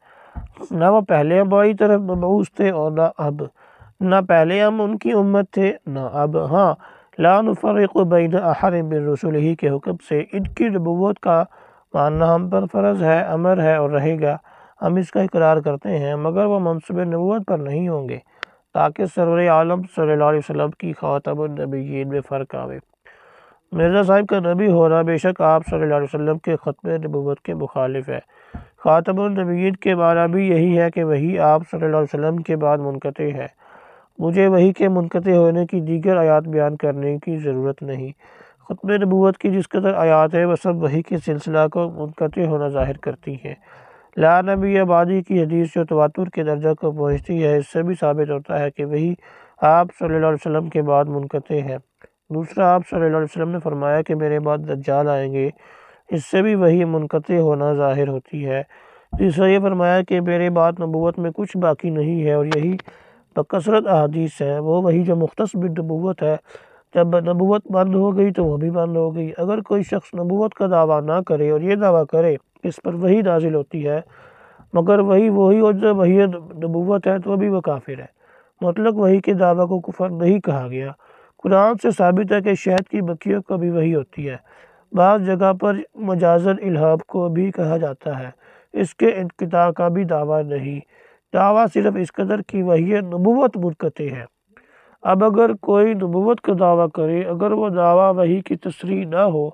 نہ وہ پہلے ہماری طرف مبعوث تھے اور نہ اب، نہ پہلے ہم ان کی امت تھے نہ اب۔ ہاں، لا نفرق بین احد من رسلہ کے حکم سے ان کی نبوت کا ماننا ہم پر فرض ہے، امر ہے اور رہے گا، ہم اس کا اقرار کرتے ہیں، مگر وہ منصب نبوت پر نہیں ہوں گے، تاکہ سرور عالم صلی اللہ علیہ وسلم کی خاتم النبیین میں فرق آوے۔ مرزا صاحب کا نبی ہونا بے شک آپ صلی اللہ علیہ وسلم کے ختم نبوت کے مخالف ہے۔ خاتم النبیین کے معنی بھی یہی ہے کہ وحی آپ صلی اللہ علیہ وسلم کے بعد منقطع ہے۔ مجھے وحی کے منقطع ہونے کی دیگر آیات بیان کرنے کی ضرورت نہیں۔ ختم نبوت کی جس قدر آیات ہیں وہ سب وحی کے سلسلہ کو منقطع ہونا ظاہر کرتی ہیں۔ لا نبی بعدی کی حدیث جو تواتر کے درجہ کو پہنچتی ہے، اس سے بھی ثابت ہوتا ہے کہ وحی آپ صلی اللہ علیہ وسلم کے بعد منقطع ہے۔ دوسرا، آپ صلی اللہ علیہ وسلم نے فرمایا کہ میرے بعد دجال آئیں گے، اس سے بھی وحی منقطع ہونا ظاہر ہوتی ہے۔ تیسرا، یہ فرمایا کہ میرے بعد نبوت میں کچھ باقی نہیں ہے، اور یہی بکثرت احادیث ہیں۔ وہ وحی جو مختص بالنبوت ہے، جب نبوت بند ہو گئی تو وہ بھی بند ہو گئی۔ اگر کوئی شخص نبوت کا دعویٰ نہ کرے اور یہ دعویٰ کرے کہ اس پر وحی نازل ہوتی ہے، مگر وہی اور جب وحی نبوت ہے تو بھی وہ کافر ہے۔ مطلق وحی کے دعویٰ کو کفر نہیں کہا گیا۔ قرآن سے ثابت ہے کہ شہد کی مکھیوں کو بھی وحی ہوتی ہے۔ بعض جگہ پر مجازاً الہام کو بھی کہا جاتا ہے۔ اس کے انقطاع کا بھی دعویٰ نہیں، دعویٰ صرف اس قدر کی وحی نبوت منقطع ہے۔ اب اگر کوئی نبوت کا دعویٰ کرے، اگر وہ دعویٰ وحی کی تصریح نہ ہو،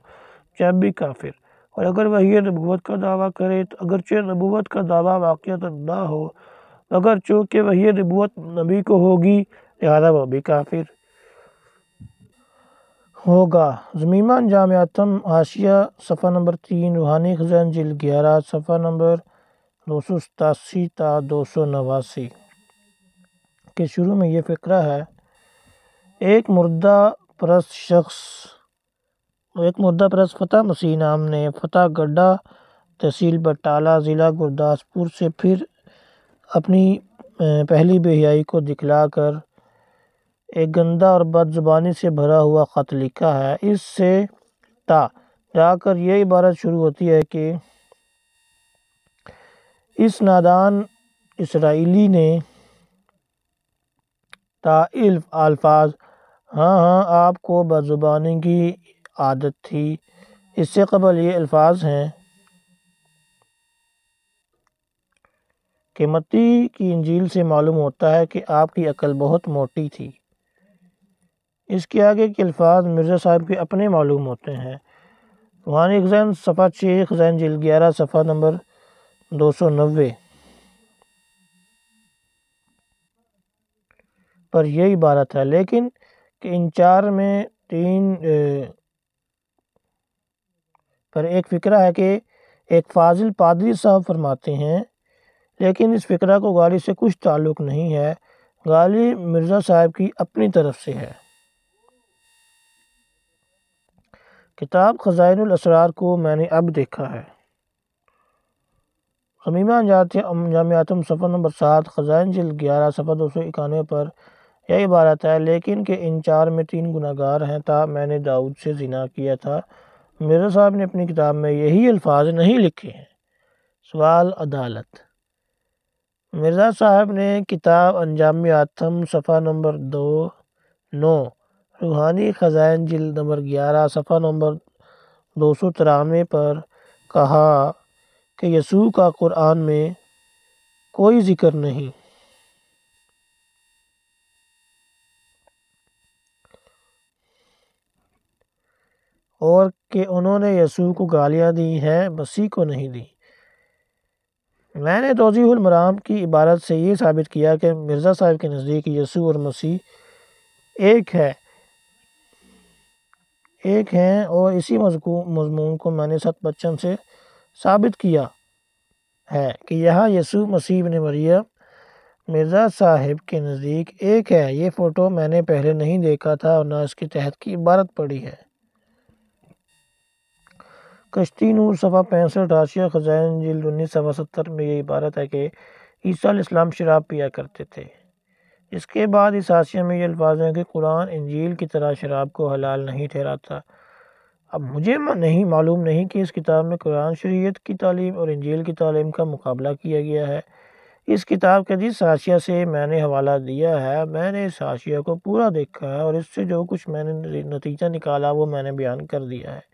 جب بھی کافر۔ اور اگر وحی نبوت کا دعویٰ کرے تو اگرچہ نبوت کا دعویٰ واقعتاً نہ ہو، مگر چونکہ وحی نبوت نبی کو ہوگی لہذا وہ بھی کافر ہوگا۔ ضمیمہ جامعتم حاشیہ صفحہ نمبر 3، روحانی خزائن جلد 11 صفحہ نمبر 287 تا 289 کے شروع میں یہ فقرہ ہے۔ ایک مردہ پرست فتح مسیح نام نے فتح گڈھا تحصیل بٹالہ ضلع گرداسپور سے پھر اپنی پہلی بے-حیائی کو دکھلا کر ایک گندہ اور بد زبانی سے بھرا ہوا خط لکھا ہے۔ اس سے تا جا کر یہ عبارت شروع ہوتی ہے کہ اس نادان اسرائیلی نے تا الفاظ ہاں ہاں آپ کو بد زبانی کی عادت تھی۔ اس سے قبل یہ الفاظ ہیں کہ متی کی انجیل سے معلوم ہوتا ہے کہ آپ کی عقل بہت موٹی تھی۔ اس کے آگے کے الفاظ مرزا صاحب کے اپنے معلوم ہوتے ہیں۔ روحانی خزائن صفحہ 6، خزائن جلد 11 صفحہ نمبر 290 پر یہ عبارت ہے، لیکن کہ ان چار میں 3 پر ایک فقرہ ہے کہ ایک فاضل پادری صاحب فرماتے ہیں، لیکن اس فقرہ کو غالی سے کچھ تعلق نہیں ہے، غالی مرزا صاحب کی اپنی طرف سے ہے۔ کتاب خزائن الاسرار کو میں نے اب دیکھا ہے۔ ضمیمہ جامعتم صفحہ نمبر 7، خزائن جلد 11 صفحہ 291 پر یہ عبارت ہے، لیکن کہ ان چار میں 3 گناہگار ہیں، تا میں نے داؤد سے زنا کیا تھا۔ مرزا صاحب نے اپنی کتاب میں یہی الفاظ نہیں لکھے ہیں۔ سوال عدالت۔ مرزا صاحب نے کتاب انجامیاتم صفحہ نمبر 9 روحانی خزائن جلد نمبر 11 صفحہ نمبر 293 پر کہا کہ یسوع کا قرآن میں کوئی ذکر نہیں۔ اور کہ انہوں نے یسوع کو گالیاں دی ہیں، مسیح کو نہیں دی۔ میں نے توضیح المرام کی عبارت سے یہ ثابت کیا کہ مرزا صاحب کے نزدیک یسوع اور مسیح ایک ہیں اور اسی مضمون کو میں نے ست بچن سے ثابت کیا ہے کہ یہاں یسوع مسیح ابن مریم مرزا صاحب کے نزدیک ایک ہے۔ یہ فوٹو میں نے پہلے نہیں دیکھا تھا اور نہ اس کے تحت کی عبارت پڑھی ہے۔ کشتی نور صفحہ 65 حاشیہ خزائن جلد 19 صفحہ 70 میں یہ عبارت ہے کہ عیسیٰ علیہ السلام شراب پیا کرتے تھے۔ اس کے بعد اس حاشیے میں یہ الفاظ ہیں کہ قرآن انجیل کی طرح شراب کو حلال نہیں ٹھہراتا۔ اب مجھے معلوم نہیں کہ اس کتاب میں قرآن شریعت کی تعلیم اور انجیل کی تعلیم کا مقابلہ کیا گیا ہے۔ اس کتاب کے جس حاشیہ سے میں نے حوالہ دیا ہے، میں نے اس حاشیہ کو پورا دیکھا ہے اور اس سے جو کچھ میں نے نتیجہ نکالا وہ میں نے بیان کر دیا ہے۔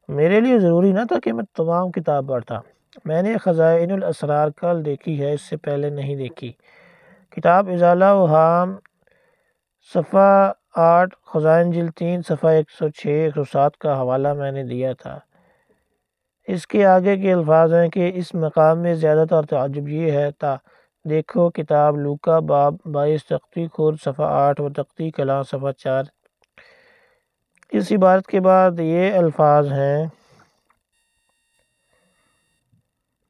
میرے لیے ضروری نہ تھا کہ میں تمام کتاب پڑھتا۔ میں نے خزائن الاسرار کل دیکھی ہے، اس سے پہلے نہیں دیکھی۔ کتاب ازالہ اوہام صفحہ 8 خزائن جلد 3 صفحہ 106-107 کا حوالہ میں نے دیا تھا۔ اس کے آگے کے الفاظ ہیں کہ اس مقام میں زیادہ تر تعجب یہ ہے دیکھو کتاب لوکا باب 22 تختی خورد صفحہ 8 و تختی کلاں صفحہ 4۔ اس عبارت کے بعد یہ الفاظ ہیں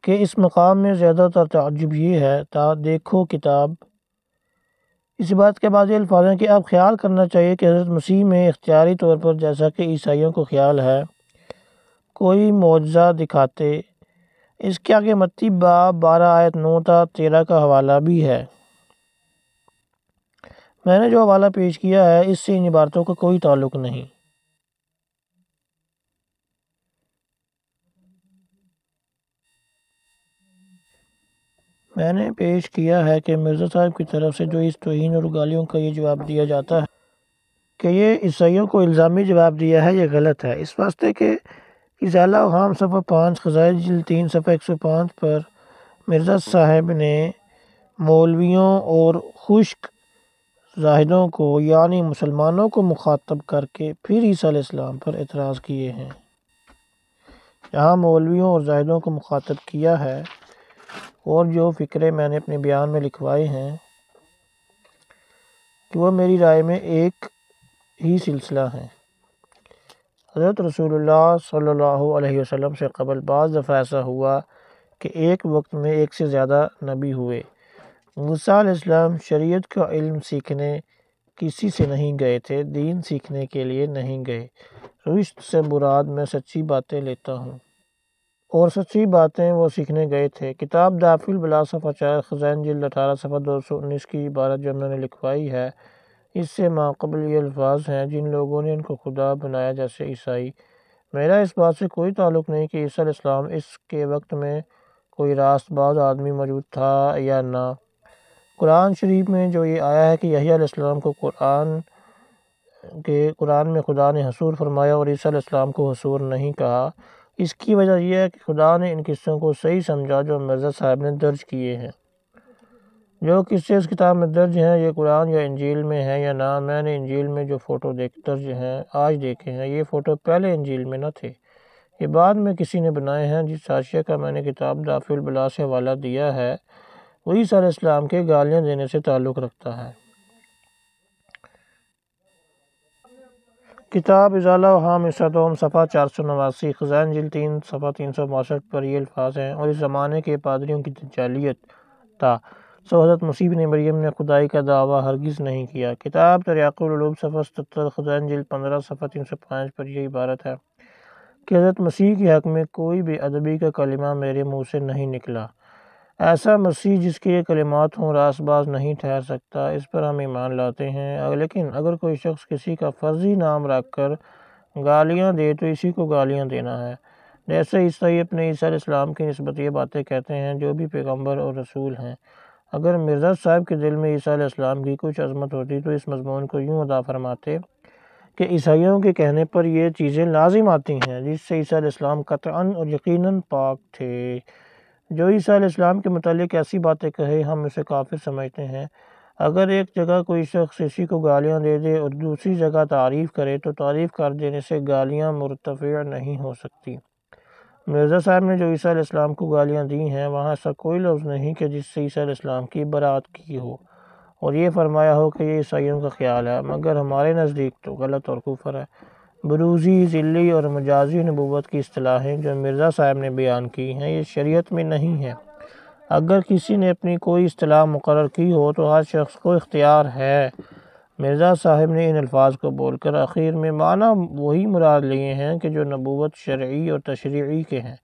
کہ اس مقام میں زیادہ تر تعجب یہ ہے دیکھو کتاب۔ اس بات کے بعد یہ الفاظ ہیں کہ اب خیال کرنا چاہیے کہ حضرت مسیح میں اختیاری طور پر جیسا کہ عیسائیوں کو خیال ہے کوئی معجزہ دکھاتے۔ اس کے آگے متی باب 12 آیت 9 تا 13 کا حوالہ بھی ہے۔ میں نے جو حوالہ پیش کیا ہے اس سے ان عبارتوں کا کوئی تعلق نہیں۔ میں نے پیش کیا ہے کہ مرزا صاحب کی طرف سے جو اس توہین اور گالیوں کا یہ جواب دیا جاتا ہے کہ یہ عیسائیوں کو الزامی جواب دیا ہے، یہ غلط ہے۔ اس واسطے کہ ازالہ اوہام صفحہ 5 خزائن جلد 3 صفحہ 105 پر مرزا صاحب نے مولویوں اور خشک زاہدوں کو یعنی مسلمانوں کو مخاطب کر کے پھر عیسیٰ علیہ السلام پر اعتراض کیے ہیں۔ جہاں مولویوں اور زاہدوں کو مخاطب کیا ہے اور جو فکرے میں نے اپنے بیان میں لکھوائے ہیں کہ وہ میری رائے میں ایک ہی سلسلہ ہیں۔ حضرت رسول اللہ صلی اللہ علیہ وسلم سے قبل بعض دفعہ ایسا ہوا کہ ایک وقت میں ایک سے زیادہ نبی ہوئے۔ موسیٰ علیہ السلام شریعت کا علم سیکھنے کسی سے نہیں گئے تھے، دین سیکھنے کے لیے نہیں گئے۔ رشت سے مراد میں سچی باتیں لیتا ہوں اور سچی باتیں وہ سیکھنے گئے تھے۔ کتاب دافع البلا صفحہ 4 خزائن جلد 18 صفحہ 219 کی عبارت جو میں نے لکھوائی ہے اس سے ماقبل یہ الفاظ ہیں جن لوگوں نے ان کو خدا بنایا جیسے عیسائی۔ میرا اس بات سے کوئی تعلق نہیں کہ عیسیٰ علیہ السلام اس کے وقت میں کوئی راست باز آدمی موجود تھا یا نہ۔ قرآن شریف میں جو یہ آیا ہے کہ یحییٰ علیہ السلام کو قرآن میں خدا نے حصور فرمایا اور عیسیٰ علیہ السلام کو حصور نہیں کہا، اس کی وجہ یہ ہے کہ خدا نے ان قصوں کو صحیح سمجھا جو مرزا صاحب نے درج کیے ہیں۔ جو قصے اس کتاب میں درج ہیں یہ قرآن یا انجیل میں ہیں یا نہ۔ میں نے انجیل میں جو فوٹو درج ہیں آج دیکھے ہیں، یہ فوٹو پہلے انجیل میں نہ تھے، یہ بعد میں کسی نے بنائے ہیں۔ جس حاشیہ کا میں نے کتاب دافع البلا سے حوالہ دیا ہے وہ عیسیٰ علیہ السلام کے گالیاں دینے سے تعلق رکھتا ہے۔ کتاب ازالہ اوہام حصہ دوم صفحہ 489 خزائن جلد 3 صفحہ 362 پر یہ الفاظ ہیں اور اس زمانے کے پادریوں کی دجالیت سو حضرت مسیح ابن مریم نے خدائی کا دعویٰ ہرگز نہیں کیا۔ کتاب تریاق العلوم صفحہ 77 خزائن جلد 15 صفحہ 305 پر یہ عبارت ہے کہ حضرت مسیح کے حق میں کوئی بے ادبی کا کلمہ میرے منہ سے نہیں نکلا۔ ایسا مسیح جس کے یہ کلمات ہوں راست باز نہیں ٹھہر سکتا، اس پر ہم ایمان لاتے ہیں۔ لیکن اگر کوئی شخص کسی کا فرضی نام رکھ کر گالیاں دے تو اسی کو گالیاں دینا ہے، جیسے عیسائی اپنے عیسیٰ علیہ السلام کی نسبت یہ باتیں کہتے ہیں جو بھی پیغمبر اور رسول ہیں۔ اگر مرزا صاحب کے دل میں عیسیٰ علیہ السلام کی کچھ عظمت ہوتی تو اس مضمون کو یوں ادا فرماتے کہ عیسائیوں کے کہنے پر یہ چیزیں لازم آتی ہیں جس سے عیسیٰ علیہ السلام قطعاً اور یقیناً پاک تھے۔ جو عیسیٰ علیہ السلام کے متعلق ایسی باتیں کہے ہم اسے کافر سمجھتے ہیں۔ اگر ایک جگہ کوئی شخص اسی کو گالیاں دے دے اور دوسری جگہ تعریف کرے تو تعریف کر دینے سے گالیاں مرتفع نہیں ہو سکتی۔ مرزا صاحب نے جو عیسیٰ علیہ السلام کو گالیاں دی ہیں وہاں ایسا کوئی لفظ نہیں کہ جس سے عیسیٰ علیہ السلام کی برات کی ہو اور یہ فرمایا ہو کہ یہ عیسائیوں کا خیال ہے، مگر ہمارے نزدیک تو غلط اور کفر ہے۔ بروزی، ذلی اور مجازی نبوت کی اصطلاحیں جو مرزا صاحب نے بیان کی ہیں یہ شریعت میں نہیں ہیں۔ اگر کسی نے اپنی کوئی اصطلاح مقرر کی ہو تو ہر شخص کو اختیار ہے۔ مرزا صاحب نے ان الفاظ کو بول کر آخر میں معنی وہی مراد لیے ہیں کہ جو نبوت شرعی اور تشریعی کے ہیں،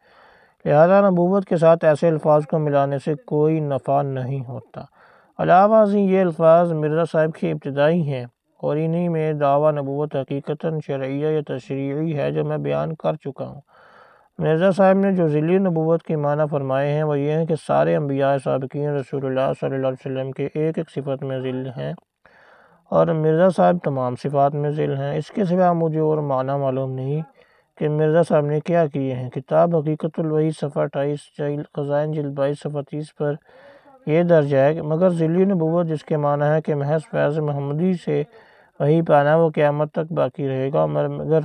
لہذا نبوت کے ساتھ ایسے الفاظ کو ملانے سے کوئی نفع نہیں ہوتا۔ علاوہ ازیں یہ الفاظ مرزا صاحب کے ابتدائی ہیں اور انہی میں دعویٰ نبوت حقیقتاً شرعیہ یا تشریعی ہے جو میں بیان کر چکا ہوں۔ مرزا صاحب نے جو ذلی نبوت کے معنی فرمائے ہیں وہ یہ ہیں کہ سارے انبیاء سابقین رسول اللہ صلی اللہ علیہ وسلم کے ایک ایک صفت میں ذل ہیں اور مرزا صاحب تمام صفات میں ذل ہیں۔ اس کے سوا مجھے اور معنی معلوم نہیں کہ مرزا صاحب نے کیا کیے ہیں۔ کتاب حقیقت الوحی صفحہ 28 خزائن جلد 22 صفحہ 30 پر یہ درج ہے مگر ذلی نبوت جس کے معنی ہے کہ محض فیض محمدی سے وہی پانا وہ قیامت تک باقی رہے گا، مگر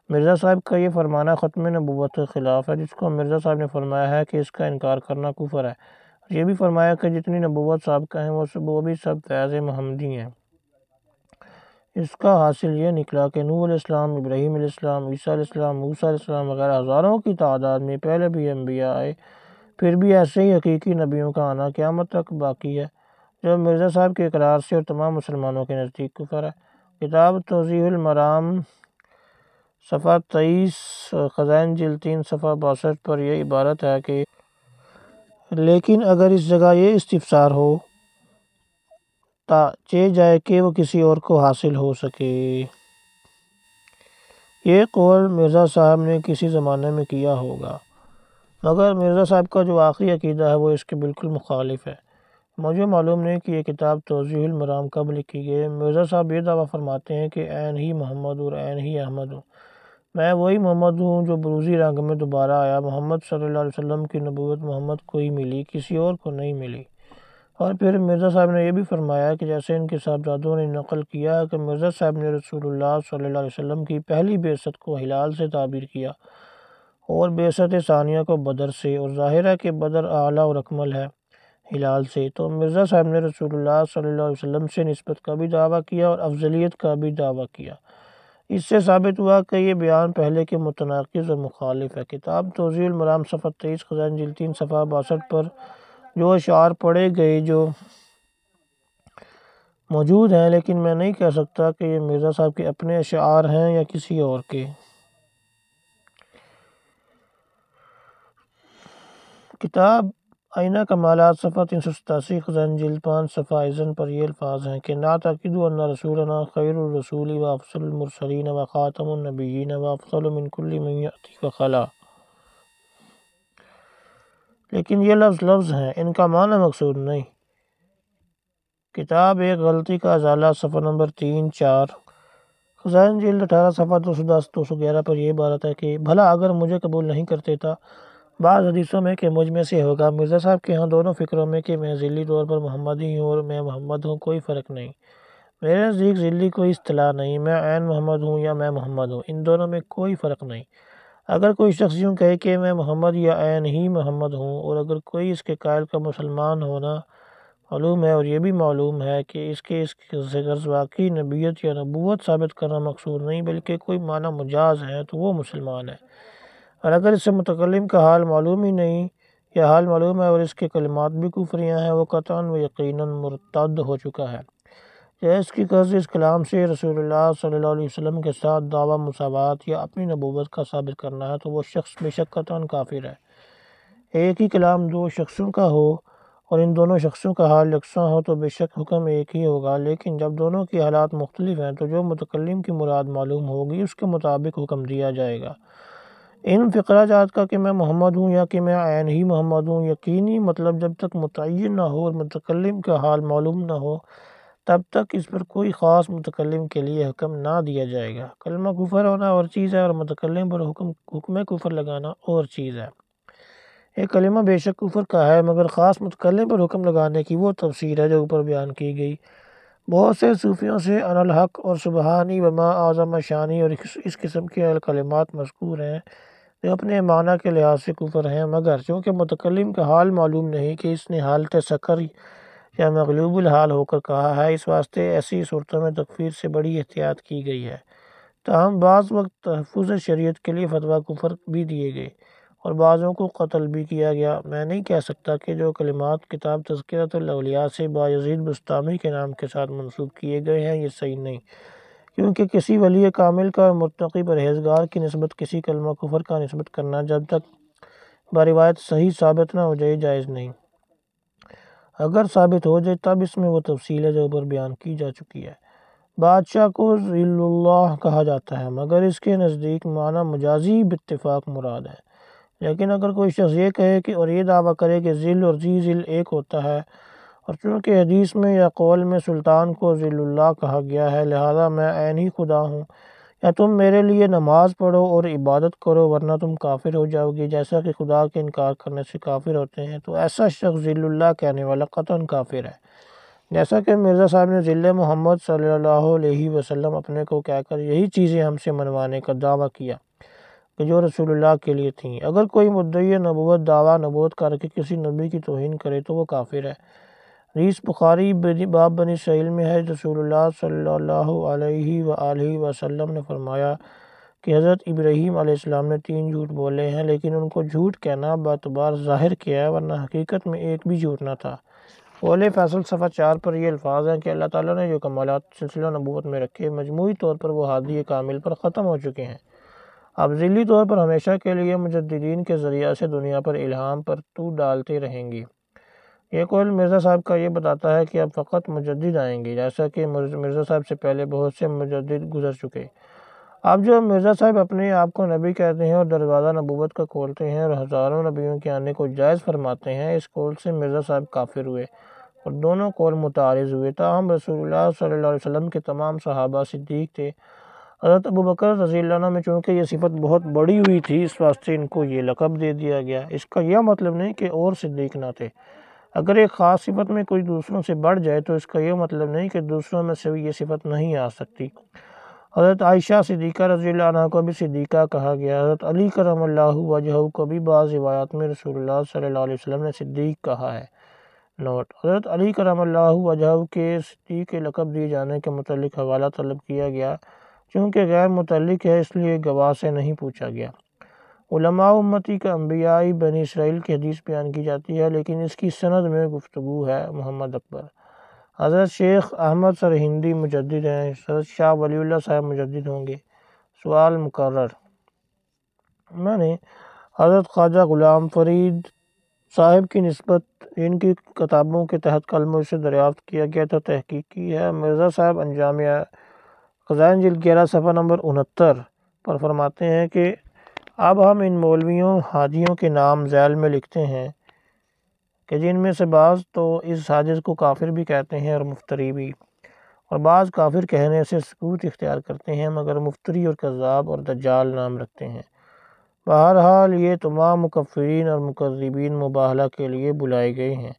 مرزا صاحب کا یہ فرمانا ختم نبوت کے خلاف ہے، جس کو مرزا صاحب نے فرمایا ہے کہ اس کا انکار کرنا کفر ہے، اور یہ بھی فرمایا کہ جتنی نبوت سابقہ ہیں وہ بھی سب فیض محمدی ہیں۔ اس کا حاصل یہ نکلا کہ نوح علیہ السلام، ابراہیم علیہ السلام، عیسیٰ علیہ السلام، موسیٰ علیہ السلام وغیرہ ہزاروں کی تعداد میں پہلے بھی انبیاء آئے، پھر بھی ایسے ہی حقیقی نبیوں کا آنا قیامت تک باقی ہے، جو مرزا صاحب کے اقرار سے اور تمام مسلمانوں کے نزدیک کفر ہے۔ کتاب توضیح المرام صفحہ 23 خزائن جلد 3 صفحہ 62 پر یہ عبارت ہے کہ لیکن اگر اس جگہ یہ استفسار ہو تا چہ جائے کہ وہ کسی اور کو حاصل ہو سکے۔ یہ قول مرزا صاحب نے کسی زمانے میں کیا ہوگا، مگر مرزا صاحب کا جو آخری عقیدہ ہے وہ اس کے بالکل مخالف ہے۔ مجھے معلوم نہیں کہ یہ کتاب توضیح المرام کب لکھی گئی۔ مرزا صاحب یہ دعویٰ فرماتے ہیں کہ عین ہی محمد اور عین ہی احمد ہوں، میں وہی محمد ہوں جو بروزی رنگ میں دوبارہ آیا۔ محمد صلی اللہ علیہ وسلم کی نبوت محمد کو ہی ملی، کسی اور کو نہیں ملی۔ اور پھر مرزا صاحب نے یہ بھی فرمایا کہ جیسے ان کے صاحبزادوں نے نقل کیا کہ مرزا صاحب نے رسول اللہ صلی اللہ علیہ وسلم کی پہلی بعثت کو ہلال سے تعبیر کیا اور بعثت ثانیہ کو بدر سے، اور ظاہر ہے کہ بدر اعلیٰ اور اکمل ہے ہلال سے، تو مرزا صاحب نے رسول اللہ صلی اللہ علیہ وسلم سے نسبت کا بھی دعویٰ کیا اور افضلیت کا بھی دعویٰ کیا۔ اس سے ثابت ہوا کہ یہ بیان پہلے کے متناقض اور مخالف ہے۔ کتاب توضیح المرام صفحہ 23 خزائن جلد 3 صفحہ 62 پر جو اشعار پڑھے گئے جو موجود ہیں، لیکن میں نہیں کہہ سکتا کہ یہ مرزا صاحب کے اپنے اشعار ہیں یا کسی اور کے۔ کتاب آئینہ کمالات صفحہ 387 خزائن جلد 5 صفحہ اذن پر یہ الفاظ ہیں کہ نعتقد ان رسولنا خیر الرسول و افضل المرسلین و خاتم النبیین و افضل من کل من یأتی و خلا۔ لیکن یہ لفظ ہیں، ان کا معنی مقصود نہیں۔ کتاب ایک غلطی کا ازالہ صفحہ نمبر 3-4 خزائن جلد 18 صفحہ 210-211 پر یہ عبارت ہے کہ بھلا اگر مجھے قبول نہیں کرتے تھا بعض حدیثوں میں کہ مجھ میں سے ہوگا۔ مرزا صاحب کے ہاں دونوں فکروں میں کہ میں ذلی طور پر محمدی ہوں اور میں محمد ہوں کوئی فرق نہیں۔ میرے نزدیک ذلی کوئی اصطلاح نہیں، میں عین محمد ہوں یا میں محمد ہوں، ان دونوں میں کوئی فرق نہیں۔ اگر کوئی شخص یوں کہے کہ میں محمد یا عین ہی محمد ہوں، اور اگر کوئی اس کے قائل کا مسلمان ہونا معلوم ہے اور یہ بھی معلوم ہے کہ اس سے غرض واقعی نبیت یا نبوت ثابت کرنا مقصود نہیں بلکہ کوئی معنی مجاز ہے تو وہ مسلمان ہے، اور اگر اس سے متکلم کا حال معلوم ہی نہیں یا حال معلوم ہے اور اس کے کلمات بھی کفریاں ہیں وہ قطعاً و یقیناً مرتد ہو چکا ہے۔ یا اس کی غرض اس کلام سے رسول اللہ صلی اللہ علیہ وسلم کے ساتھ دعویٰ مساوات یا اپنی نبوت کا ثابت کرنا ہے تو وہ شخص بے شک قطعاً کافر ہے۔ ایک ہی کلام دو شخصوں کا ہو اور ان دونوں شخصوں کا حال یکساں ہو تو بے شک حکم ایک ہی ہوگا، لیکن جب دونوں کی حالات مختلف ہیں تو جو متکلم کی مراد معلوم ہوگی اس کے مطابق حکم دیا جائے گا۔ ان فقرہ جات کا کہ میں محمد ہوں یا کہ میں عین ہی محمد ہوں یقینی مطلب جب تک متعین نہ ہو اور متکلم کا حال معلوم نہ ہو تب تک اس پر کوئی خاص متکلم کے لیے حکم نہ دیا جائے گا۔ کلمہ کفر ہونا اور چیز ہے اور متکلم پر حکم کفر لگانا اور چیز ہے۔ ایک کلمہ بے شک کفر کا ہے مگر خاص متکلم پر حکم لگانے کی وہ تفسیر ہے جو اوپر بیان کی گئی۔ بہت سے صوفیوں سے انا الحق اور سبحانی وما اعظم شانی اور اس قسم کے کلمات مذکور ہیں جو اپنے معنی کے لحاظ سے کفر ہیں، مگر چونکہ متکلم کا حال معلوم نہیں کہ اس نے حالت سکر یا مغلوب الحال ہو کر کہا ہے، اس واسطے ایسی صورتوں میں تکفیر سے بڑی احتیاط کی گئی ہے۔ تاہم بعض وقت تحفظ شریعت کے لیے فتویٰ کفر بھی دیے گئے اور بعضوں کو قتل بھی کیا گیا۔ میں نہیں کہہ سکتا کہ جو کلمات کتاب تذکرۃ الاولیاء سے بایزید بسطامی کے نام کے ساتھ منسوب کیے گئے ہیں یہ صحیح نہیں، کیونکہ کسی ولی کامل کا متقی پرہیزگار کی نسبت کسی کلمہ کفر کا نسبت کرنا جب تک بروایت صحیح ثابت نہ ہو جائے جائز نہیں۔ اگر ثابت ہو جائے تب اس میں وہ تفصیل ہے جو اوپر بیان کی جا چکی ہے۔ بادشاہ کو ذل اللہ کہا جاتا ہے، مگر اس کے نزدیک معنی مجازی باتفاق مراد ہے۔ لیکن اگر کوئی شخص یہ کہے کہ اور یہ دعویٰ کرے کہ ذل اور ذی ذل ایک ہوتا ہے، اور چونکہ حدیث میں یا قول میں سلطان کو ذل اللہ کہا گیا ہے لہذا میں عین ہی خدا ہوں، یا تم میرے لیے نماز پڑھو اور عبادت کرو ورنہ تم کافر ہو جاؤ گے، جیسا کہ خدا کے انکار کرنے سے کافر ہوتے ہیں، تو ایسا شخص ذل اللہ کہنے والا قطعاً کافر ہے۔ جیسا کہ مرزا صاحب نے ذل محمد صلی اللہ علیہ وسلم اپنے کو کہہ کر یہی چیزیں ہم سے منوانے کا دعویٰ کیا کہ جو رسول اللہ کے لیے تھیں۔ اگر کوئی مدعی نبوت دعویٰ نبوت کر کے کسی نبی کی توہین کرے تو وہ کافر ہے۔ حدیث بخاری باب بنی اسرائیل میں ہے، رسول اللہ صلی اللہ علیہ وآلہ وسلم نے فرمایا کہ حضرت ابراہیم علیہ السلام نے 3 جھوٹ بولے ہیں، لیکن ان کو جھوٹ کہنا باعتبار ظاہر کیا ہے ورنہ حقیقت میں ایک بھی جھوٹ نہ تھا۔ قول فیصل صفحہ 4 پر یہ الفاظ ہیں کہ اللہ تعالیٰ نے جو کمالات سلسلہ نبوت میں رکھے مجموعی طور پر وہ ہادی کامل پر ختم ہو چکے ہیں، اب ذیلی طور پر ہمیشہ کے لیے مجددین کے ذریعہ سے دنیا پر الہام پر تو ڈالتے رہیں گی۔ یہ قول مرزا صاحب کا یہ بتاتا ہے کہ اب فقط مجدد آئیں گے، جیسا کہ مرزا صاحب سے پہلے بہت سے مجدد گزر چکے۔ اب جو مرزا صاحب اپنے آپ کو نبی کہتے ہیں اور دروازہ نبوت کا کھولتے ہیں اور ہزاروں نبیوں کے آنے کو جائز فرماتے ہیں، اس قول سے مرزا صاحب کافر ہوئے اور دونوں قول متعارض ہوئے۔ تاہم رسول اللہ صلی اللہ علیہ وسلم کے تمام صحابہ صدیق تھے۔ حضرت ابوبکر رضی اللہ عنہ میں چونکہ یہ صفت بہت بڑی ہوئی تھی اس واسطے ان کو یہ لقب دے دیا گیا۔ اس کا یہ مطلب نہیں کہ اور صدیق نہ تھے۔ اگر ایک خاص صفت میں کوئی دوسروں سے بڑھ جائے تو اس کا یہ مطلب نہیں کہ دوسروں میں سے بھی یہ صفت نہیں آ سکتی۔ حضرت عائشہ صدیقہ رضی اللہ عنہ کو بھی صدیقہ کہا گیا۔ حضرت علی کرم اللہ وجہہ کو بھی بعض روایات میں رسول اللہ صلی اللہ علیہ وسلم نے صدیق کہا ہے۔ نوٹ: حضرت علی کرم اللہ وجہہ کے صدیق کے لقب دیے جانے کے متعلق حوالہ طلب کیا گیا، چونکہ غیر متعلق ہے اس لیے گواہ سے نہیں پوچھا گیا۔ علماء امتی کا انبیاء بنی اسرائیل کی حدیث بیان کی جاتی ہے، لیکن اس کی سند میں گفتگو ہے۔ محمد اکبر حضرت شیخ احمد سرہندی مجدد ہیں، حضرت شاہ ولی اللہ صاحب مجدد ہوں گے؟ سوال مکرر۔ میں نے حضرت خواجہ غلام فرید صاحب کی نسبت ان کی کتابوں کے تحت کلموں سے دریافت کیا گیا تو تحقیق کی ہے۔ مرزا صاحب انجامیہ خزائن جلد 11 صفحہ نمبر 69 پر فرماتے ہیں کہ اب ہم ان مولویوں حاجیوں کے نام ذیل میں لکھتے ہیں کہ جن میں سے بعض تو اس حادث کو کافر بھی کہتے ہیں اور مفتری بھی، اور بعض کافر کہنے سے سکوت اختیار کرتے ہیں مگر مفتری اور کذاب اور دجال نام رکھتے ہیں۔ بہرحال یہ تمام مکفرین اور مکذبین مباہلہ کے لیے بلائے گئے ہیں،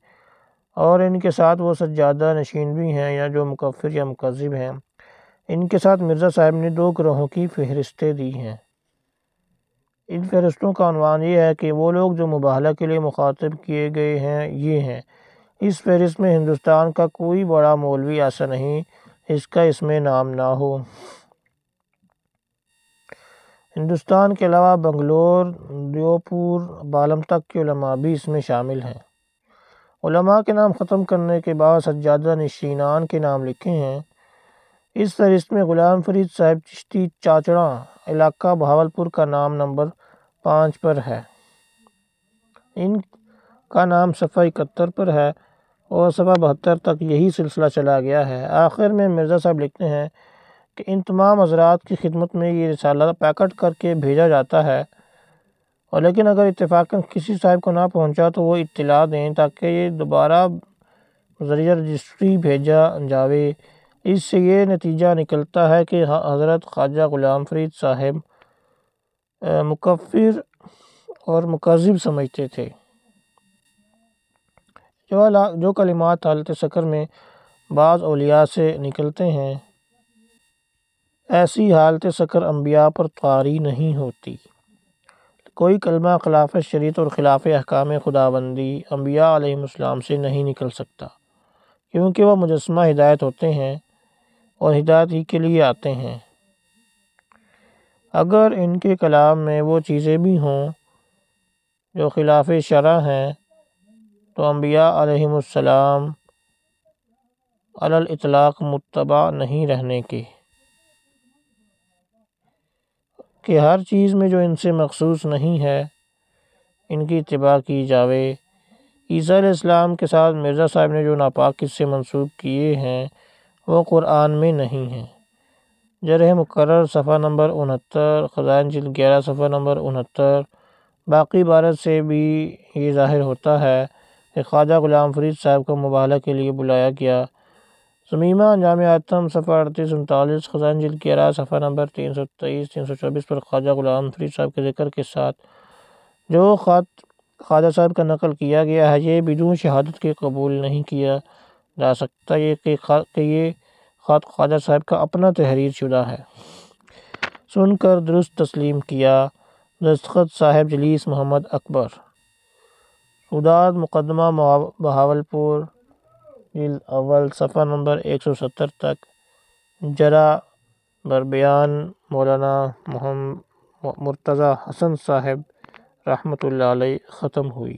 اور ان کے ساتھ وہ سجادہ نشین بھی ہیں یا جو مکفر یا مکذب ہیں۔ ان کے ساتھ مرزا صاحب نے 2 گروہوں کی فہرستیں دی ہیں۔ ان فہرستوں کا عنوان یہ ہے کہ وہ لوگ جو مباہلہ کے لیے مخاطب کیے گئے ہیں یہ ہیں۔ اس فہرست میں ہندوستان کا کوئی بڑا مولوی ایسا نہیں جس کا اس میں نام نہ ہو۔ ہندوستان کے علاوہ بنگلور، دیوپور، بالم تک کے علماء بھی اس میں شامل ہیں۔ علماء کے نام ختم کرنے کے بعد سجادہ نشینان کے نام لکھے ہیں۔ اس فہرست میں غلام فرید صاحب چشتی چاچڑاں علاقہ بہاولپور کا نام نمبر 5 پر ہے۔ ان کا نام صفحہ 71 پر ہے اور صفحہ 72 تک یہی سلسلہ چلا گیا ہے۔ آخر میں مرزا صاحب لکھتے ہیں کہ ان تمام حضرات کی خدمت میں یہ رسالہ پیکٹ کر کے بھیجا جاتا ہے، اور لیکن اگر اتفاقاً کسی صاحب کو نہ پہنچا تو وہ اطلاع دیں تاکہ یہ دوبارہ ذریعہ رجسٹری بھیجا جاوے۔ اس سے یہ نتیجہ نکلتا ہے کہ حضرت خواجہ غلام فرید صاحب مکفر اور مکذب سمجھتے تھے۔ جو کلمات حالت سکر میں بعض اولیاء سے نکلتے ہیں، ایسی حالت سکر انبیاء پر طاری نہیں ہوتی۔ کوئی کلمہ خلاف شریعت اور خلاف احکام خداوندی انبیاء علیہ السلام سے نہیں نکل سکتا، کیونکہ وہ مجسمہ ہدایت ہوتے ہیں اور ہدایت ہی کے لیے آتے ہیں۔ اگر ان کے کلام میں وہ چیزیں بھی ہوں جو خلاف شرع ہیں تو انبیاء علیہ السلام علی الاطلاق متبع نہیں رہنے کے، کہ ہر چیز میں جو ان سے مخصوص نہیں ہے ان کی اتباع کی جاوے۔ عیسیٰ علیہ السلام کے ساتھ مرزا صاحب نے جو ناپاک قصے منسوب کیے ہیں وہ قرآن میں نہیں ہیں۔ جرح مقرر صفحہ نمبر 69، خزائن جلد 11 صفحہ نمبر 69۔ باقی عبارت سے بھی یہ ظاہر ہوتا ہے کہ خواجہ غلام فرید صاحب کو مباہلہ کے لیے بلایا گیا۔ ضمیمہ انجام حاتم صفحہ 38-39، خزائن جلد 11 صفحہ نمبر 323-324 پر خواجہ غلام فرید صاحب کے ذکر کے ساتھ جو خط خواجہ صاحب کا نقل کیا گیا ہے یہ بدون شہادت کے قبول نہیں کیا جا سکتا، یہ کہ یہ خط خواجہ صاحب کا اپنا تحریر شدہ ہے۔ سن کر درست تسلیم کیا، دستخط صاحب جلیس محمد اکبر۔ سوداد مقدمہ بہاولپور جلد اول صفحہ نمبر 170 تک جرح بربیان مولانا مرتضی حسن صاحب رحمۃ اللہ علیہ ختم ہوئی۔